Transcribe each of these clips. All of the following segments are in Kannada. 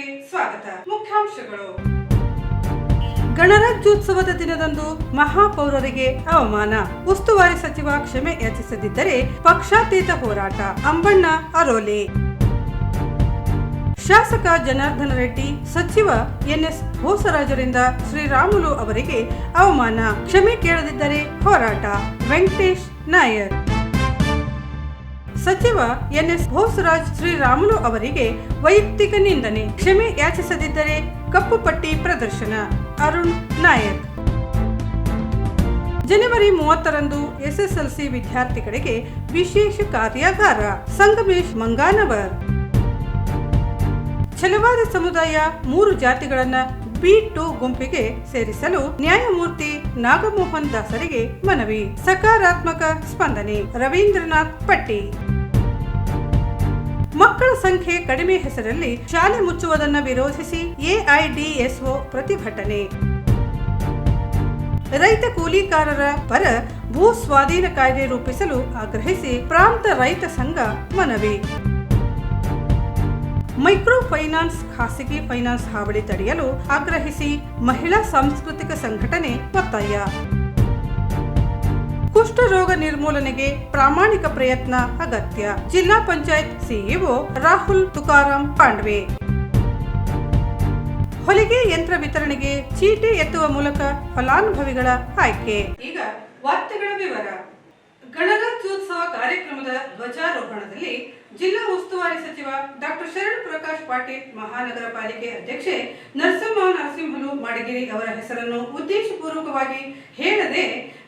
ವಾರ್ತೆಗಳಿಗೆ ಸ್ವಾಗತ. ಮುಖ್ಯಾಂಶಗಳು. ಗಣರಾಜ್ಯೋತ್ಸವದ ದಿನದಂದು ಮಹಾಪೌರರಿಗೆ ಅವಮಾನ, ಉಸ್ತುವಾರಿ ಸಚಿವ ಕ್ಷಮೆ ಯಾಚಿಸದಿದ್ದರೆ ಪಕ್ಷಾತೀತ ಹೋರಾಟ. ಅಂಬಣ್ಣ ಅರೋಲಿ. ಶಾಸಕ ಜನಾರ್ದನ ರೆಡ್ಡಿ, ಸಚಿವ ಎನ್ಎಸ್ ಬೋಸರಾಜರಿಂದ ಶ್ರೀರಾಮುಲು ಅವರಿಗೆ ಅವಮಾನ, ಕ್ಷಮೆ ಕೇಳದಿದ್ದರೆ ಹೋರಾಟ. ವೆಂಕಟೇಶ್ ನಾಯರ್. ಸಚಿವ ಎನ್ಎಸ್ ಬೋಸರಾಜ್ ಶ್ರೀರಾಮುಲು ಅವರಿಗೆ ವೈಯಕ್ತಿಕ ನಿಂದನೆ, ಕ್ಷಮೆ ಯಾಚಿಸದಿದ್ದರೆ ಕಪ್ಪು ಪಟ್ಟಿ ಪ್ರದರ್ಶನ. ಅರುಣ್ ನಾಯಕ್. ಜನವರಿ 30ರಂದು ಎಸ್ಎಸ್ಎಲ್ಸಿ ವಿದ್ಯಾರ್ಥಿಗಳಿಗೆ ವಿಶೇಷ ಕಾರ್ಯಾಗಾರ. ಸಂಗಮೇಶ್ ಮಂಗಾನವರ್. ಛಲವಾದಿ ಸಮುದಾಯ 3 ಜಾತಿಗಳನ್ನ B2 ಗುಂಪಿಗೆ ಸೇರಿಸಲು ನ್ಯಾಯಮೂರ್ತಿ ನಾಗಮೋಹನ್ ದಾಸರಿಗೆ ಮನವಿ. ಸಕಾರಾತ್ಮಕ ಸ್ಪಂದನೆ. ರವೀಂದ್ರನಾಥ್ ಪಟ್ಟಿ. ಮಕ್ಕಳ ಸಂಖ್ಯೆ ಕಡಿಮೆ ಹೆಸರಲ್ಲಿ ಶಾಲೆ ಮುಚ್ಚುವುದನ್ನು ವಿರೋಧಿಸಿ ಎಐಡಿಎಸ್ಒ ಪ್ರತಿಭಟನೆ. ರೈತ ಕೂಲಿಕಾರರ ಪರ ಭೂ ಸ್ವಾಧೀನ ಕಾಯ್ದೆ ರೂಪಿಸಲು ಆಗ್ರಹಿಸಿ ಪ್ರಾಂತ ರೈತ ಸಂಘ ಮನವಿ. ಮೈಕ್ರೋ ಫೈನಾನ್ಸ್ ಖಾಸಗಿ ಫೈನಾನ್ಸ್ ಹಾವಳಿ ತಡೆಯಲು ಆಗ್ರಹಿಸಿ ಮಹಿಳಾ ಸಾಂಸ್ಕೃತಿಕ ಸಂಘಟನೆ ಒತ್ತಾಯ. ಕುಷ್ಠರೋಗ ನಿರ್ಮೂಲನೆಗೆ ಪ್ರಾಮಾಣಿಕ ಪ್ರಯತ್ನ ಅಗತ್ಯ. ಜಿಲ್ಲಾ ಪಂಚಾಯತ್ ಸಿಇಒ ರಾಹುಲ್ ತುಕಾರಾಂ ಪಾಂಡ್ವೆ. ಹೊಲಿಗೆ ಯಂತ್ರ ವಿತರಣೆಗೆ ಚೀಟಿ ಎತ್ತುವ ಮೂಲಕ ಫಲಾನುಭವಿಗಳ ಆಯ್ಕೆ. ಈಗ ವಾರ್ತೆಗಳ ವಿವರ. ಗಣರಾಜ್ಯೋತ್ಸವ ಕಾರ್ಯಕ್ರಮದ ಧ್ವಜಾರೋಹಣದಲ್ಲಿ ಜಿಲ್ಲಾ ಉಸ್ತುವಾರಿ ಸಚಿವ ಡಾಕ್ಟರ್ ಶರಣ್ ಪ್ರಕಾಶ್ ಪಾಟೀಲ್, ಮಹಾನಗರ ಪಾಲಿಕೆ ಅಧ್ಯಕ್ಷೆ ನರಸಿಂಹಲು ಮಾಡಗಿರಿ ಅವರ ಹೆಸರನ್ನು ಉದ್ದೇಶಪೂರ್ವಕವಾಗಿ ಹೇಳದೆ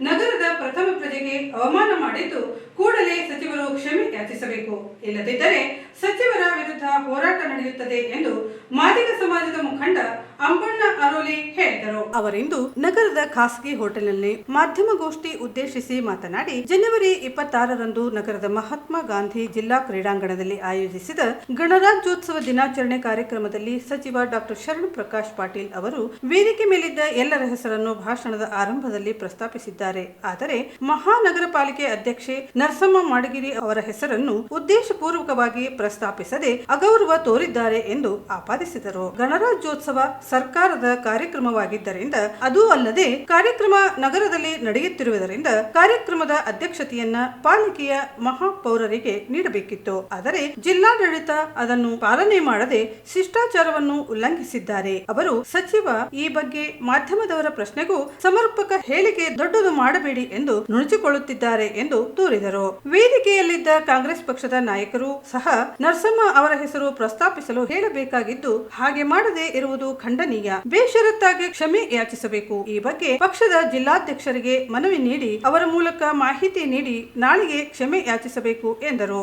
ನಗರದ ಪ್ರಥಮ ಪ್ರಜೆಗೆ ಅವಮಾನ ಮಾಡಿದ್ದು ಕೂಡಲೇ ಸಚಿವರು ಕ್ಷಮೆ ಯಾಚಿಸಬೇಕು, ಇಲ್ಲದಿದ್ದರೆ ಸಚಿವರ ವಿರುದ್ಧ ಹೋರಾಟ ನಡೆಯುತ್ತದೆ ಎಂದು ಮಾದಿಗ ಸಮಾಜದ ಮುಖಂಡ ಅಂಬಣ್ಣ ಅರೋಲಿ ಹೇಳಿದರು. ಅವರಿಂದು ನಗರದ ಖಾಸಗಿ ಹೋಟೆಲ್ನಲ್ಲಿ ಮಾಧ್ಯಮಗೋಷ್ಠಿ ಉದ್ದೇಶಿಸಿ ಮಾತನಾಡಿ, ಜನವರಿ 26ರಂದು ನಗರದ ಮಹಾತ್ಮ ಗಾಂಧಿ ಜಿಲ್ಲಾ ಕ್ರೀಡಾಂಗಣದಲ್ಲಿ ಆಯೋಜಿಸಿದ ಗಣರಾಜ್ಯೋತ್ಸವ ದಿನಾಚರಣೆ ಕಾರ್ಯಕ್ರಮದಲ್ಲಿ ಸಚಿವ ಡಾಕ್ಟರ್ ಶರಣ್ ಪ್ರಕಾಶ್ ಪಾಟೀಲ್ ಅವರು ವೇದಿಕೆ ಮೇಲಿದ್ದ ಎಲ್ಲರ ಹೆಸರನ್ನು ಭಾಷಣದ ಆರಂಭದಲ್ಲಿ ಪ್ರಸ್ತಾಪಿಸಿದ್ದಾರೆ. ಆದರೆ ಮಹಾನಗರ ಪಾಲಿಕೆ ಅಧ್ಯಕ್ಷೆ ನರಸಮ್ಮ ಮಾಡಗಿರಿ ಅವರ ಹೆಸರನ್ನು ಉದ್ದೇಶಪೂರ್ವಕವಾಗಿ ಪ್ರಸ್ತಾಪಿಸದೆ ಅಗೌರವ ತೋರಿದ್ದಾರೆ ಎಂದು ಆಪಾದಿಸಿದರು. ಗಣರಾಜ್ಯೋತ್ಸವ ಸರ್ಕಾರದ ಕಾರ್ಯಕ್ರಮವಾಗಿದ್ದರಿಂದ, ಅದೂ ಅಲ್ಲದೆ ಕಾರ್ಯಕ್ರಮ ನಗರದಲ್ಲಿ ನಡೆಯುತ್ತಿರುವುದರಿಂದ ಕಾರ್ಯಕ್ರಮದ ಅಧ್ಯಕ್ಷತೆಯನ್ನ ಪಾಲಿಕೆಯ ಮಹಾಪೌರರಿಗೆ ನೀಡಬೇಕಿತ್ತು. ಆದರೆ ಜಿಲ್ಲಾಡಳಿತ ಅದನ್ನು ಪಾಲನೆ ಮಾಡದೆ ಶಿಷ್ಟಾಚಾರವನ್ನು ಉಲ್ಲಂಘಿಸಿದ್ದಾರೆ. ಅವರು ಸಚಿವ ಈ ಬಗ್ಗೆ ಮಾಧ್ಯಮದವರ ಪ್ರಶ್ನೆಗೂ ಸಮರ್ಪಕ ಹೇಳಿಕೆ ದೊಡ್ಡದು ಮಾಡಬೇಡಿ ಎಂದು ನುಣುಚಿಕೊಳ್ಳುತ್ತಿದ್ದಾರೆ ಎಂದು ದೂರಿದರು. ವೇದಿಕೆಯಲ್ಲಿದ್ದ ಕಾಂಗ್ರೆಸ್ ಪಕ್ಷದ ನಾಯಕರು ಸಹ ನರಸಮ್ಮ ಅವರ ಹೆಸರು ಪ್ರಸ್ತಾಪಿಸಲು ಹೇಳಬೇಕಾಗಿದ್ದು ಹಾಗೆ ಮಾಡದೆ ಇರುವುದು ಖಂಡನೀಯ. ಬೇಷರತ್ತಾಗಿ ಕ್ಷಮೆ ಯಾಚಿಸಬೇಕು. ಈ ಬಗ್ಗೆ ಪಕ್ಷದ ಜಿಲ್ಲಾಧ್ಯಕ್ಷರಿಗೆ ಮನವಿ ನೀಡಿ ಅವರ ಮೂಲಕ ಮಾಹಿತಿ ನೀಡಿ ನಾಳೆಗೆ ಕ್ಷಮೆ ಯಾಚಿಸಬೇಕು ಎಂದರು.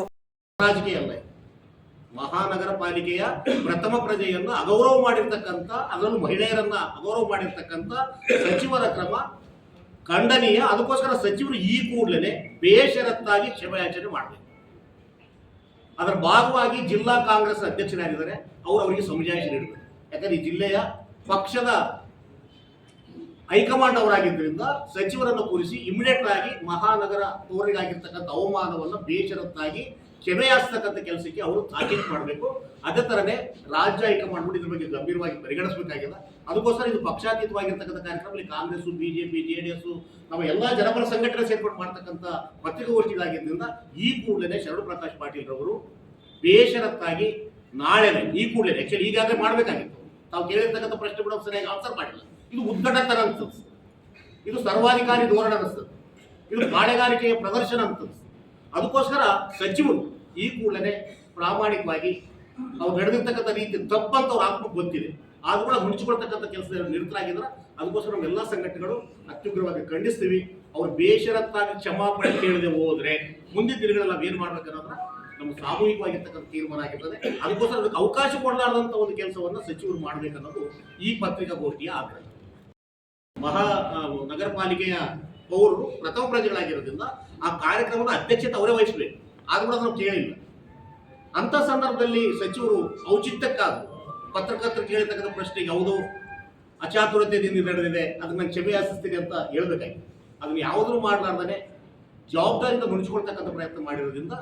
ಮಹಾನಗರ ಪಾಲಿಕೆಯ ಪ್ರಥಮ ಪ್ರಜೆಯನ್ನು ಅಗೌರವ ಮಾಡಿರ್ತಕ್ಕಂಥ, ಅದರಲ್ಲೂ ಮಹಿಳೆಯರನ್ನ ಅಗೌರವ ಮಾಡಿರ್ತಕ್ಕಂಥ ಸಚಿವರ ಕ್ರಮ ಖಂಡನೀಯ. ಅದಕ್ಕೋಸ್ಕರ ಸಚಿವರು ಈ ಕೂಡಲೇ ಬೇಷರತ್ತಾಗಿ ಕ್ಷಮೆಯಾಚನೆ ಮಾಡಬೇಕು. ಅದರ ಭಾಗವಾಗಿ ಜಿಲ್ಲಾ ಕಾಂಗ್ರೆಸ್ ಅಧ್ಯಕ್ಷರಾಗಿದ್ದಾರೆ, ಅವರಿಗೆ ಸಮಜಾಯಿಷಿ ನೀಡಬೇಕು. ಯಾಕಂದ್ರೆ ಈ ಜಿಲ್ಲೆಯ ಪಕ್ಷದ ಹೈಕಮಾಂಡ್ ಅವರಾಗಿದ್ದರಿಂದ ಸಚಿವರನ್ನು ಕೂರಿಸಿ ಇಮಿಡಿಯೇಟ್ ಆಗಿ ಮಹಾನಗರ ಪೌರರಿಗಾಗಿರ್ತಕ್ಕಂಥ ಅವಮಾನವನ್ನು ಬೇಷರತ್ತಾಗಿ ಕ್ಷಮೆಯಾಚತಕ್ಕಂಥ ಕೆಲಸಕ್ಕೆ ಅವರು ತಾಕೀತು ಮಾಡಬೇಕು. ಅದೇ ತರನೇ ರಾಜ್ಯ ಹೈಕಮಾಂಡ್ ಇದ್ರ ಬಗ್ಗೆ ಗಂಭೀರವಾಗಿ ಪರಿಗಣಿಸಬೇಕಾಗಿದೆ. ಅದಕ್ಕೋಸ್ಕರ ಇದು ಪಕ್ಷಾತೀತವಾಗಿರ್ತಕ್ಕಂಥ ಕಾರ್ಯಕ್ರಮದಲ್ಲಿ ಕಾಂಗ್ರೆಸ್, ಬಿಜೆಪಿ, ಜೆಡಿಎಸ್, ನಮ್ಮ ಎಲ್ಲಾ ಜನಪರ ಸಂಘಟನೆ ಸೇರ್ಕೊಂಡು ಮಾಡ್ತಕ್ಕಂಥ ಪತ್ರಿಕಾಗೋಷ್ಠಿಗಳಾಗಿದ್ದರಿಂದ ಈ ಕೂಡಲೇ ಶರಣ್ ಪ್ರಕಾಶ್ ಪಾಟೀಲ್ ರವರು ಬೇಷರತ್ತಾಗಿ ನಾಳೆನೆ ಈ ಕೂಡಲೇ ಆಕ್ಚುಲಿ ಈಗಾಗಲೇ ಮಾಡಬೇಕಾಗಿತ್ತು. ತಾವು ಕೇಳಿರ್ತಕ್ಕಂಥ ಪ್ರಶ್ನೆ ಕೂಡ ಸರಿಯಾಗಿ ಆನ್ಸರ್ ಮಾಡಿಲ್ಲ. ಇದು ಉದ್ದಟತನ ಅನ್ಸುತ್ತೆ, ಇದು ಸರ್ವಾಧಿಕಾರಿ ಧೋರಣೆ ಅನಿಸ್ತದೆ, ಇದು ಪಾಳೆಗಾರಿಕೆಯ ಪ್ರದರ್ಶನ ಅನ್ಸುತ್ತೆ. ಅದಕ್ಕೋಸ್ಕರ ಸಚಿವರು ಈ ಕೂಡಲೇ ಪ್ರಾಮಾಣಿಕವಾಗಿ ಅವ್ರು ನಡೆದಿರ್ತಕ್ಕಂಥ ರೀತಿ ತಪ್ಪಂತ ಅವ್ರ ಆತ್ಮಕ್ಕೆ ಗೊತ್ತಿದೆ, ಆದ್ರೂ ಕೂಡ ಮುಚ್ಚಿಕೊಳ್ತಕ್ಕಂಥ ಕೆಲಸ ನಿರತರಾಗಿದ್ರೆ ಅದಕ್ಕೋಸ್ಕರ ನಮ್ಮ ಎಲ್ಲ ಸಂಘಟನೆಗಳು ಅತ್ಯುಗ್ರವಾಗಿ ಖಂಡಿಸ್ತೀವಿ. ಅವ್ರು ಬೇಷರತ್ತಾಗಿ ಕ್ಷಮಾಪಣೆ ಕೇಳದೆ ಹೋದ್ರೆ ಮುಂದಿನ ದಿನಗಳಲ್ಲಿ ನಾವು ಏನ್ ಮಾಡ್ಬೇಕನ್ನೋದ್ರ ನಮ್ಮ ಸಾಮೂಹಿಕವಾಗಿರ್ತಕ್ಕಂಥ ತೀರ್ಮಾನ ಆಗಿರ್ತದೆ. ಅದಕ್ಕೋಸ್ಕರ ಅದಕ್ಕೆ ಅವಕಾಶ ಕೊಡಲಾರ್ದಂತ ಒಂದು ಕೆಲಸವನ್ನ ಸಚಿವರು ಮಾಡ್ಬೇಕನ್ನೋದು ಈ ಪತ್ರಿಕಾಗೋಷ್ಠಿಯ ಆಗ್ರಹ. ನಗರ ಪಾಲಿಕೆಯ ಪೌರರು ಪ್ರಥಮ ಪ್ರಜೆಗಳಾಗಿರೋದ್ರಿಂದ ಆ ಕಾರ್ಯಕ್ರಮದ ಅಧ್ಯಕ್ಷತೆ ಅವರೇ ವಹಿಸಬೇಕು. ಆದ್ರೂ ಕೂಡ ನಾವು ಕೇಳಿಲ್ಲ. ಅಂತ ಸಂದರ್ಭದಲ್ಲಿ ಸಚಿವರು ಔಚಿತ್ಯಕ್ಕಾದ ಪತ್ರಕರ್ತರು ಕೇಳಿರ್ತಕ್ಕಂಥ ಪ್ರಶ್ನೆಗೆ ಯಾವುದೋ ಅಚಾತುರತೆಯಿಂದ ನಡೆದಿದೆ, ಅದನ್ನ ನಾನು ಕ್ಷಮೆ ಯಾಚಿಸ್ತೀನಿ ಅಂತ ಹೇಳ್ಬೇಕಾಗಿತ್ತು. ಅದನ್ನ ಯಾವುದೂ ಮಾಡಲಾರ್ದೇ ಜವಾಬ್ದಾರಿಯಿಂದ ನುಡಿಸ್ಕೊಳ್ತಕ್ಕಂಥ ಪ್ರಯತ್ನ ಮಾಡಿರೋದ್ರಿಂದ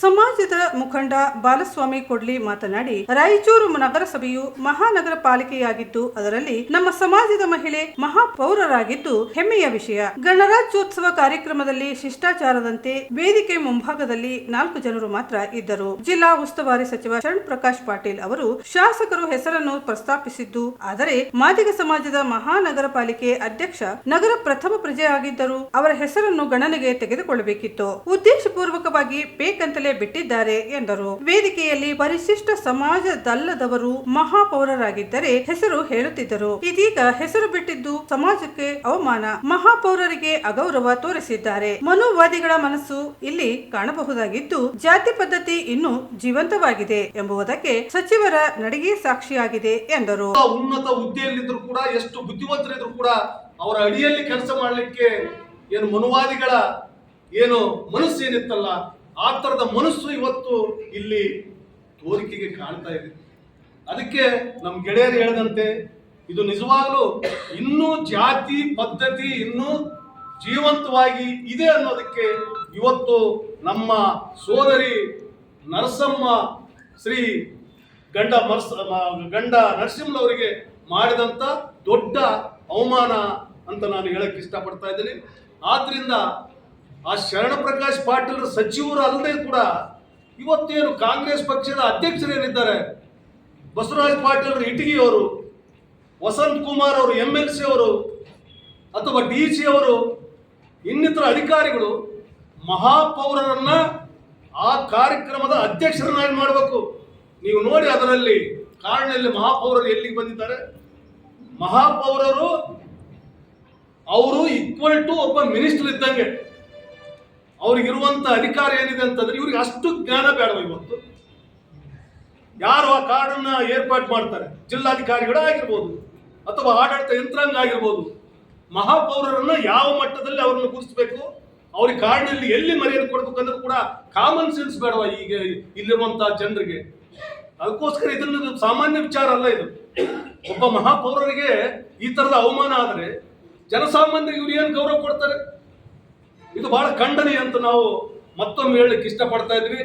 ಸಮಾಜದ ಮುಖಂಡ ಬಾಲಸ್ವಾಮಿ ಕೊಡ್ಲಿ ಮಾತನಾಡಿ, ರಾಯಚೂರು ನಗರಸಭೆಯು ಮಹಾನಗರ ಪಾಲಿಕೆಯಾಗಿದ್ದು ಅದರಲ್ಲಿ ನಮ್ಮ ಸಮಾಜದ ಮಹಿಳೆ ಮಹಾಪೌರರಾಗಿದ್ದು ಹೆಮ್ಮೆಯ ವಿಷಯ. ಗಣರಾಜ್ಯೋತ್ಸವ ಕಾರ್ಯಕ್ರಮದಲ್ಲಿ ಶಿಷ್ಟಾಚಾರದಂತೆ ವೇದಿಕೆ ಮುಂಭಾಗದಲ್ಲಿ 4 ಜನರು ಮಾತ್ರ ಇದ್ದರು. ಜಿಲ್ಲಾ ಉಸ್ತುವಾರಿ ಸಚಿವ ಶರಣ್ ಪ್ರಕಾಶ್ ಪಾಟೀಲ್ ಅವರು ಶಾಸಕರು ಹೆಸರನ್ನು ಪ್ರಸ್ತಾಪಿಸಿದ್ದು, ಆದರೆ ಮಾದಿಗ ಸಮಾಜದ ಮಹಾನಗರ ಪಾಲಿಕೆ ಅಧ್ಯಕ್ಷ ನಗರ ಪ್ರಥಮ ಪ್ರಜೆಯಾಗಿದ್ದರು. ಅವರ ಹೆಸರನ್ನು ಗಣನೆಗೆ ತೆಗೆದುಕೊಳ್ಳಬೇಕಿತ್ತು. ಉದ್ದೇಶಪೂರ್ವಕವಾಗಿ ಬೇಕಂತಲೇ ಬಿಟ್ಟಿದ್ದಾರೆ ಎಂದರು. ವೇದಿಕೆಯಲ್ಲಿ ಪರಿಶಿಷ್ಟ ಸಮಾಜದಲ್ಲದವರು ಮಹಾಪೌರರಾಗಿದ್ದರೆ ಹೆಸರು ಹೇಳುತ್ತಿದ್ದರು. ಇದೀಗ ಹೆಸರು ಬಿಟ್ಟಿದ್ದು ಸಮಾಜಕ್ಕೆ ಅವಮಾನ, ಮಹಾಪೌರರಿಗೆ ಅಗೌರವ ತೋರಿಸಿದ್ದಾರೆ. ಮನುವಾದಿಗಳ ಮನಸ್ಸು ಇಲ್ಲಿ ಕಾಣಬಹುದಾಗಿದ್ದು ಜಾತಿ ಪದ್ಧತಿ ಇನ್ನೂ ಜೀವಂತವಾಗಿದೆ ಎಂಬುದಕ್ಕೆ ಸಚಿವರ ನಡಿಗೆ ಸಾಕ್ಷಿಯಾಗಿದೆ ಎಂದರು. ಉನ್ನತ ಹುದ್ದೆಯಲ್ಲಿದ್ರು ಕೂಡ, ಎಷ್ಟು ಬುದ್ಧಿವಂತರಿದ್ರು ಕೂಡ ಅವರ ಅಡಿಯಲ್ಲಿ ಕೆಲಸ ಮಾಡಲಿಕ್ಕೆ ಏನು ಮನುವಾದಿಗಳ ಏನು ಮನಸ್ಸು ಏನಿತ್ತಲ್ಲ, ಆ ತರದ ಮನಸ್ಸು ಇವತ್ತು ಇಲ್ಲಿ ತೋರಿಕೆಗೆ ಕಾಣ್ತಾ ಇದೆ. ಅದಕ್ಕೆ ನಮ್ಮ ಗೆಳೆಯರು ಹೇಳಿದಂತೆ ಇದು ನಿಜವಾಗ್ಲೂ ಇನ್ನೂ ಜಾತಿ ಪದ್ಧತಿ ಇನ್ನೂ ಜೀವಂತವಾಗಿ ಇದೆ ಅನ್ನೋದಕ್ಕೆ ಇವತ್ತು ನಮ್ಮ ಸೋದರಿ ನರಸಮ್ಮ ಶ್ರೀ ಗಂಡ ನರಸಿಂಹನವರಿಗೆ ಮಾಡಿದಂತ ದೊಡ್ಡ ಅವಮಾನ ಅಂತ ನಾನು ಹೇಳಕ್ ಇಷ್ಟಪಡ್ತಾ ಇದ್ದೀನಿ. ಆದ್ರಿಂದ ಆ ಶರಣ ಪ್ರಕಾಶ್ ಪಾಟೀಲ್ ಸಚಿವರು ಅಲ್ಲದೆ ಕೂಡ ಇವತ್ತೇನು ಕಾಂಗ್ರೆಸ್ ಪಕ್ಷದ ಅಧ್ಯಕ್ಷರೇನಿದ್ದಾರೆ ಬಸವರಾಜ ಪಾಟೀಲ್ ಇಟಗಿಯವರು, ವಸಂತ್ ಕುಮಾರ್ ಅವರು MLC ಅವರು ಅಥವಾ DC ಅವರು, ಇನ್ನಿತರ ಅಧಿಕಾರಿಗಳು ಮಹಾಪೌರರನ್ನ ಆ ಕಾರ್ಯಕ್ರಮದ ಅಧ್ಯಕ್ಷರನ್ನಾಗಿ ಮಾಡಬೇಕು. ನೀವು ನೋಡಿ ಅದರಲ್ಲಿ ಕಾರಣದಲ್ಲಿ ಮಹಾಪೌರರು ಎಲ್ಲಿಗೆ ಬಂದಿದ್ದಾರೆ. ಮಹಾಪೌರರು ಅವರು ಈಕ್ವಲ್ ಟು ಒಬ್ಬ ಮಿನಿಸ್ಟರ್ ಇದ್ದಂಗೆ. ಅವ್ರಿಗಿರುವಂತ ಅಧಿಕಾರ ಏನಿದೆ ಅಂತಂದ್ರೆ ಇವ್ರಿಗೆ ಅಷ್ಟು ಜ್ಞಾನ ಬೇಡವ. ಇವತ್ತು ಯಾರು ಆ ಕಾರ್ಡನ್ನ ಏರ್ಪಾಡು ಮಾಡ್ತಾರೆ, ಜಿಲ್ಲಾಧಿಕಾರಿಗಳಾಗಿರ್ಬೋದು ಅಥವಾ ಆಡಳಿತ ಯಂತ್ರಾಂಗ ಆಗಿರ್ಬೋದು, ಮಹಾಪೌರರನ್ನ ಯಾವ ಮಟ್ಟದಲ್ಲಿ ಅವ್ರನ್ನ ಗುರುತಿಸಬೇಕು, ಅವ್ರಿಗೆ ಕಾರ್ಡ್ನಲ್ಲಿ ಎಲ್ಲಿ ಮರ್ಯಾದೆ ಕೊಡ್ಬೇಕು ಅನ್ನೋದು ಕೂಡ ಕಾಮನ್ ಸೆನ್ಸ್ ಬೇಡವ ಈಗ ಇಲ್ಲಿರುವಂತಹ ಜನರಿಗೆ. ಅದಕ್ಕೋಸ್ಕರ ಇದನ್ನ ಸಾಮಾನ್ಯ ವಿಚಾರ ಅಲ್ಲ ಇದು. ಒಬ್ಬ ಮಹಾಪೌರರಿಗೆ ಈ ತರದ ಅವಮಾನ ಆದರೆ ಜನಸಾಮಾನ್ಯರಿಗೆ ಇವ್ರು ಏನು ಗೌರವ ಕೊಡ್ತಾರೆ? ಇದು ಬಹಳ ಖಂಡನೀಯ ಅಂತ ನಾವು ಮತ್ತೊಮ್ಮೆ ಹೇಳಲಿಕ್ಕೆ ಇಷ್ಟಪಡ್ತಾ ಇದ್ವಿ.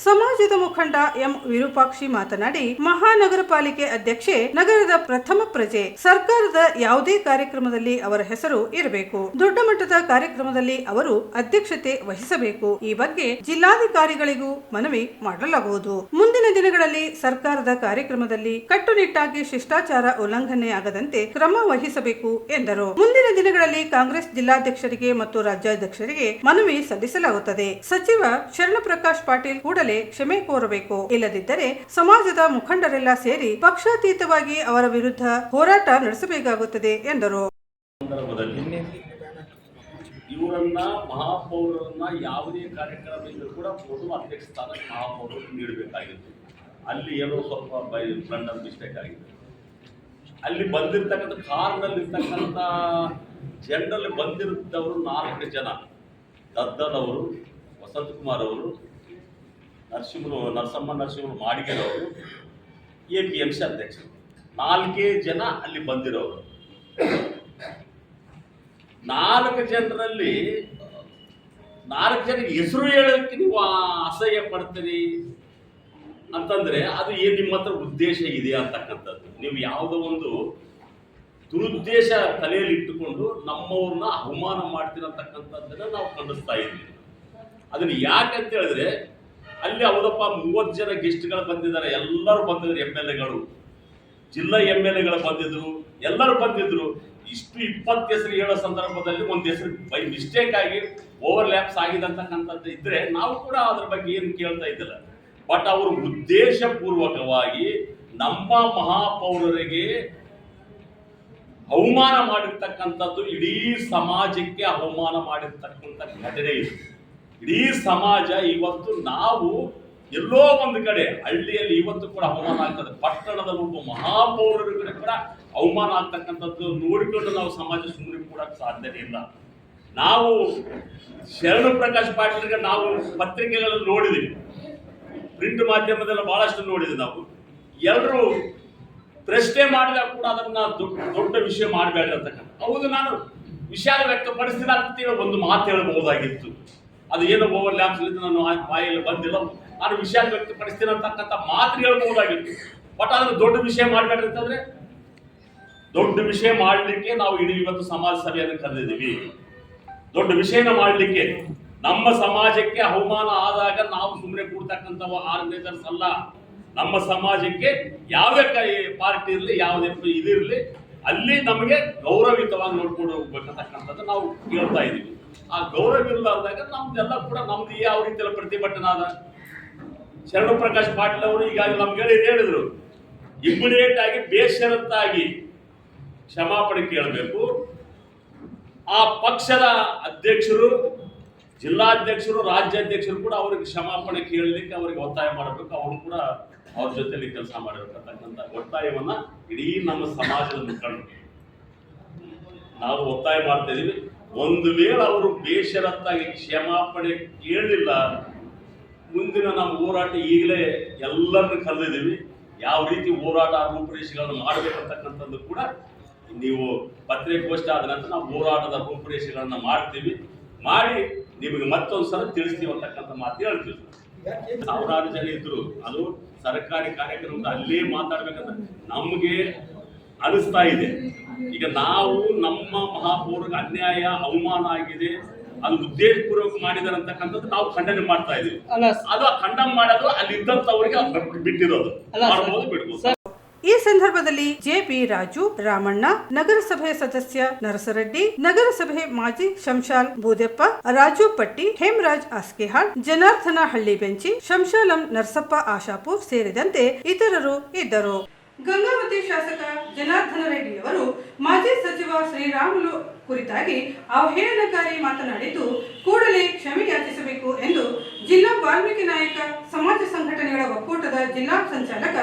ಸಮಾಜದ ಮುಖಂಡ ಎಂ ವಿರೂಪಾಕ್ಷಿ ಮಾತನಾಡಿ, ಮಹಾನಗರ ಪಾಲಿಕೆ ಅಧ್ಯಕ್ಷೆ ನಗರದ ಪ್ರಥಮ ಪ್ರಜೆ. ಸರ್ಕಾರದ ಯಾವುದೇ ಕಾರ್ಯಕ್ರಮದಲ್ಲಿ ಅವರ ಹೆಸರು ಇರಬೇಕು. ದೊಡ್ಡ ಮಟ್ಟದ ಕಾರ್ಯಕ್ರಮದಲ್ಲಿ ಅವರು ಅಧ್ಯಕ್ಷತೆ ವಹಿಸಬೇಕು. ಈ ಬಗ್ಗೆ ಜಿಲ್ಲಾಧಿಕಾರಿಗಳಿಗೂ ಮನವಿ ಮಾಡಲಾಗುವುದು. ಮುಂದಿನ ದಿನಗಳಲ್ಲಿ ಸರ್ಕಾರದ ಕಾರ್ಯಕ್ರಮದಲ್ಲಿ ಕಟ್ಟುನಿಟ್ಟಾಗಿ ಶಿಷ್ಟಾಚಾರ ಉಲ್ಲಂಘನೆ ಆಗದಂತೆ ಕ್ರಮ ವಹಿಸಬೇಕು ಎಂದರು. ಮುಂದಿನ ದಿನಗಳಲ್ಲಿ ಕಾಂಗ್ರೆಸ್ ಜಿಲ್ಲಾಧ್ಯಕ್ಷರಿಗೆ ಮತ್ತು ರಾಜ್ಯಾಧ್ಯಕ್ಷರಿಗೆ ಮನವಿ ಸಲ್ಲಿಸಲಾಗುತ್ತದೆ. ಸಚಿವ ಶರಣ ಪ್ರಕಾಶ್ ಪಾಟೀಲ್ ಕೂಡಲೇ ಕ್ಷಮೆ ಕೋರಬೇಕು. ಇಲ್ಲದಿದ್ದರೆ ಸಮಾಜದ ಮುಖಂಡರೆಲ್ಲ ಸೇರಿ ಪಕ್ಷಾತೀತವಾಗಿ ಅವರ ವಿರುದ್ಧ ಹೋರಾಟ ನಡೆಸಬೇಕಾಗುತ್ತದೆ ಎಂದರು. ಇವರನ್ನ ಮಹಾಪೌರರನ್ನ ಯಾವುದೇ ಕಾರ್ಯಕ್ರಮದಿಂದ ಕೂಡ ಮೊದಲು ಅಧ್ಯಕ್ಷ ಸ್ಥಾನಕ್ಕೆ ಮಹಾಪೌರರು ನೀಡಬೇಕಾಗಿತ್ತು. ಅಲ್ಲಿ ಏನೋ ಸ್ವಲ್ಪ ಬ್ಲಂಡರ್ ಮಿಸ್ಟೇಕ್ ಆಗಿದೆ. ಅಲ್ಲಿ ಬಂದಿರ್ತಕ್ಕಂಥ ಕಾರ್ನಲ್ಲಿರ್ತಕ್ಕಂಥ ಜನರಲ್ಲಿ ಬಂದಿರುತ್ತವರು 4 ಜನ. ದದ್ದನ್ ಅವರು, ವಸಂತ್ ಕುಮಾರ್ ಅವರು, ನರಸಮ್ಮ ನರಸಿಂಹರು ಮಾಡಿಗೆರವರು, APMC ಅಧ್ಯಕ್ಷರು. 4 ಜನ ಅಲ್ಲಿ ಬಂದಿರೋರು. 4 ಜನರಲ್ಲಿ 4 ಜನಕ್ಕೆ ಹೆಸರು ಹೇಳೋಕ್ಕೆ ನೀವು ಅಸಹ್ಯ ಪಡ್ತೀರಿ ಅಂತಂದ್ರೆ ಅದು ಏನು ನಿಮ್ಮ ಹತ್ರ ಉದ್ದೇಶ ಇದೆ ಅಂತಕ್ಕಂಥದ್ದು. ನೀವು ಯಾವುದೋ ಒಂದು ದುರುದ್ದೇಶ ತಲೆಯಲ್ಲಿ ಇಟ್ಟುಕೊಂಡು ನಮ್ಮವ್ರನ್ನ ಅವಮಾನ ಮಾಡ್ತೀರತಕ್ಕಂಥದ್ದನ್ನ ನಾವು ಖಂಡಿಸ್ತಾ ಇದ್ದೀವಿ. ಅದನ್ನು ಯಾಕಂತ ಹೇಳಿದ್ರೆ ಅಲ್ಲಿ ಹೌದಪ್ಪ 30 ಜನ ಗೆಸ್ಟ್ಗಳು ಬಂದಿದ್ದಾರೆ, ಎಲ್ಲರೂ ಬಂದಿದ್ರು, MLAಗಳು, ಜಿಲ್ಲಾ MLAಗಳು ಬಂದಿದ್ರು, ಎಲ್ಲರೂ ಬಂದಿದ್ರು. ಇಷ್ಟು 20 ಹೆಸರು ಹೇಳೋ ಸಂದರ್ಭದಲ್ಲಿ ಒಂದು ಹೆಸರು ಬೈ ಮಿಸ್ಟೇಕ್ ಆಗಿ ಓವರ್ಲ್ಯಾಪ್ಸ್ ಆಗಿದೆ ಅಂತಕ್ಕಂಥದ್ದು ಇದ್ರೆ ನಾವು ಕೂಡ ಅದ್ರ ಬಗ್ಗೆ ಏನು ಕೇಳ್ತಾ ಇದ್ದಿಲ್ಲ. ಬಟ್ ಅವರು ಉದ್ದೇಶಪೂರ್ವಕವಾಗಿ ನಮ್ಮ ಮಹಾಪೌರರಿಗೆ ಅವಮಾನ ಮಾಡಿರ್ತಕ್ಕಂಥದ್ದು, ಇಡೀ ಸಮಾಜಕ್ಕೆ ಅವಮಾನ ಮಾಡಿರ್ತಕ್ಕಂಥ ಘಟನೆ ಇದು. ಇಡೀ ಸಮಾಜ ಇವತ್ತು ನಾವು ಎಲ್ಲೋ ಒಂದು ಕಡೆ ಹಳ್ಳಿಯಲ್ಲಿ ಇವತ್ತು ಕೂಡ ಅವಮಾನ ಆಗ್ತದೆ. ಪಟ್ಟಣದಲ್ಲಿ ಒಬ್ಬ ಮಹಾಪೌರರಿಗೆ ಕೂಡ ಅವಮಾನ ಆಗ್ತಕ್ಕಂಥದ್ದು ನೋಡಿಕೊಂಡು ನಾವು ಸಮಾಜ ಸುಮ್ಮನೆ ಕೂಡಕ್ಕೆ ಸಾಧ್ಯತೆ ಇಲ್ಲ. ನಾವು ಶರಣ ಪ್ರಕಾಶ್ ಪಾಟೀಲ್ಗೆ ನಾವು ಪತ್ರಿಕೆಗಳಲ್ಲಿ ನೋಡಿದ್ದೀವಿ, ಪ್ರಿಂಟ್ ಮಾಧ್ಯಮದಲ್ಲಿ ಬಹಳಷ್ಟು ನೋಡಿದ್ವಿ. ನಾವು ಎಲ್ಲರೂ ಪ್ರಶ್ನೆ ಮಾಡಿದಾಗ ಕೂಡ ಅದನ್ನ ದೊಡ್ಡ ವಿಷಯ ಮಾಡಬೇಡಿ ಅಂತಕ್ಕಂಥ. ಹೌದು, ನಾನು ವಿಷಯ ವ್ಯಕ್ತಪಡಿಸಿದ ಅಂತೇಳಿ ಒಂದು ಮಾತು ಹೇಳಬಹುದಾಗಿತ್ತು. ಅದು ಏನೋ ಓವರ್ ಲ್ಯಾಪ್ಸ್ ನಾನು ಬಾಯಲ್ಲಿ ಬಂದಿಲ್ಲ, ನಾನು ವಿಷಯ ವ್ಯಕ್ತಪಡಿಸ್ತೀನಿ ಅಂತಕ್ಕಂಥ ಮಾತು ಹೇಳ್ಬೋದಾಗಿತ್ತು. ಬಟ್ ಅದನ್ನು ದೊಡ್ಡ ವಿಷಯ ಮಾಡಬೇಡ್ರಿ ಅಂತಂದ್ರೆ, ದೊಡ್ಡ ವಿಷಯ ಮಾಡಲಿಕ್ಕೆ ನಾವು ಇಡೀ ಇವತ್ತು ಸಮಾಜ ಸಭೆಯನ್ನು ಕರೆದಿದ್ದೀವಿ. ದೊಡ್ಡ ವಿಷಯನ ಮಾಡಲಿಕ್ಕೆ, ನಮ್ಮ ಸಮಾಜಕ್ಕೆ ಅವಮಾನ ಆದಾಗ ನಾವು ಸುಮ್ಮನೆ ಕೂಡ್ತಕ್ಕಂಥ ಆರ್ಗನೈಸರ್ಸ್ ಅಲ್ಲ. ನಮ್ಮ ಸಮಾಜಕ್ಕೆ ಯಾವುದೇ ಪಾರ್ಟಿ ಇರಲಿ, ಯಾವುದೇ ಇದಿರಲಿ, ಅಲ್ಲಿ ನಮಗೆ ಗೌರವಯುತವಾಗಿ ನೋಡ್ಕೊಂಡು ಹೋಗ್ಬೇಕಂತಕ್ಕಂಥದ್ದು ನಾವು ಹೇಳ್ತಾ ಇದ್ದೀವಿ. ಆ ಗೌರವ ಇಲ್ಲದಾಗ ನಮ್ದೆಲ್ಲ ಕೂಡ ನಮ್ದು ಯಾವ ರೀತಿಯಲ್ಲಿ ಪ್ರತಿಭಟನೆ ಆದ. ಶರಣ ಪ್ರಕಾಶ್ ಪಾಟೀಲ್ ಅವರು ಈಗಾಗಲೇ ನಮ್ಗೆ ಹೇಳಿದ್ರು, ಇಮಿಡಿಯೇಟ್ ಆಗಿ ಬೇಷರತ್ತಾಗಿ ಕ್ಷಮಾಪಣೆ ಕೇಳಬೇಕು. ಆ ಪಕ್ಷದ ಅಧ್ಯಕ್ಷರು, ಜಿಲ್ಲಾಧ್ಯಕ್ಷರು, ರಾಜ್ಯಾಧ್ಯಕ್ಷರು ಕೂಡ ಅವರಿಗೆ ಕ್ಷಮಾಪಣೆ ಕೇಳಲಿಕ್ಕೆ ಅವರಿಗೆ ಒತ್ತಾಯ ಮಾಡಬೇಕು. ಅವರು ಕೂಡ ಅವ್ರ ಜೊತೆಲಿ ಕೆಲಸ ಮಾಡಬೇಕಂತಕ್ಕಂಥ ಒತ್ತಾಯವನ್ನ ಇಡೀ ನಮ್ಮ ಸಮಾಜದ ಮುಖಂಡರು ನಾವು ಒತ್ತಾಯ ಮಾಡ್ತಾ ಇದೀವಿ. ಒಂದು ವೇಳೆ ಅವರು ಬೇಷರತ್ತಾಗಿ ಕ್ಷಮಾಪಣೆ ಕೇಳಲಿಲ್ಲ, ಮುಂದಿನ ನಮ್ಮ ಹೋರಾಟ ಈಗಲೇ ಎಲ್ಲರನ್ನು ಕರೆದಿದ್ದೀವಿ. ಯಾವ ರೀತಿ ಹೋರಾಟ ರೂಪುರೇಷೆಗಳನ್ನು ಮಾಡಬೇಕಂತಕ್ಕಂಥದ್ದು ಕೂಡ ನೀವು ಪತ್ರಿಕಾಗೋಷ್ಠಿ ಆದ ನಂತರ ನಾವು ಹೋರಾಟದ ರೂಪುರೇಷೆಗಳನ್ನ ಮಾಡ್ತೀವಿ. ಮಾಡಿ ನಿಮಗೆ ಮತ್ತೊಂದು ಸಲ ತಿಳಿಸ್ತೀವಿ ಅಂತಕ್ಕಂಥ ಮಾತು ಹೇಳ್ತೀವಿ. ಸಾವಿರಾರು ಜನ ಇದ್ರು, ಅದು ಸರ್ಕಾರಿ ಕಾರ್ಯಕ್ರಮದ ಅಲ್ಲೇ ಮಾತಾಡ್ಬೇಕಂತ ನಮಗೆ ಅನಿಸ್ತಾ ಇದೆ. ಈಗ ನಾವು ನಮ್ಮ ಮಹಾಪೌರಿಗೆ ಅನ್ಯಾಯ, ಅವಮಾನ ಆಗಿದೆ, ಅದು ಉದ್ದೇಶಪೂರ್ವಕ ಮಾಡಿದಾರೆ ಅಂತಕ್ಕಂಥದ್ದು ನಾವು ಖಂಡನೆ ಮಾಡ್ತಾ ಇದೀವಿ. ಅದು ಖಂಡನೆ ಮಾಡೋದು ಅಲ್ಲಿ ಇದ್ದಂಥವ್ರಿಗೆ ಬಿಟ್ಟಿರೋದು, ಮಾಡ್ಬೋದು ಬಿಡ್ಬೋದು. ಈ ಸಂದರ್ಭದಲ್ಲಿ ಜೆಪಿ ರಾಜು, ರಾಮಣ್ಣ, ನಗರಸಭೆ ಸದಸ್ಯ ನರಸರೆಡ್ಡಿ, ನಗರಸಭೆ ಮಾಜಿ ಶಂಶಾಲ್ ಬೂದೆಪ್ಪ, ರಾಜು ಪಟ್ಟಿ, ಹೇಮರಾಜ್ ಆಸ್ಕೆಹಾಳ್, ಜನಾರ್ದನ ಹಳ್ಳಿ ಬೆಂಚಿ, ಶಂಶಾಲಂ ನರಸಪ್ಪ ಆಶಾಪುರ್ ಸೇರಿದಂತೆ ಇತರರು ಇದ್ದರು. ಗಂಗಾವತಿ ಶಾಸಕ ಜನಾರ್ದನ ರೆಡ್ಡಿಯವರು ಮಾಜಿ ಸಚಿವ ಶ್ರೀರಾಮುಲು ಕುರಿತಾಗಿ ಅವಹೇಳನಕಾರಿ ಮಾತನಾಡಿದ್ದು ಕೂಡಲೇ ಕ್ಷಮೆ ಯಾಚಿಸಬೇಕು ಎಂದು ಜಿಲ್ಲಾ ವಾಲ್ಮೀಕಿ ನಾಯಕ ಸಮಾಜ ಸಂಘಟನೆಗಳ ಒಕ್ಕೂಟದ ಜಿಲ್ಲಾ ಸಂಚಾಲಕ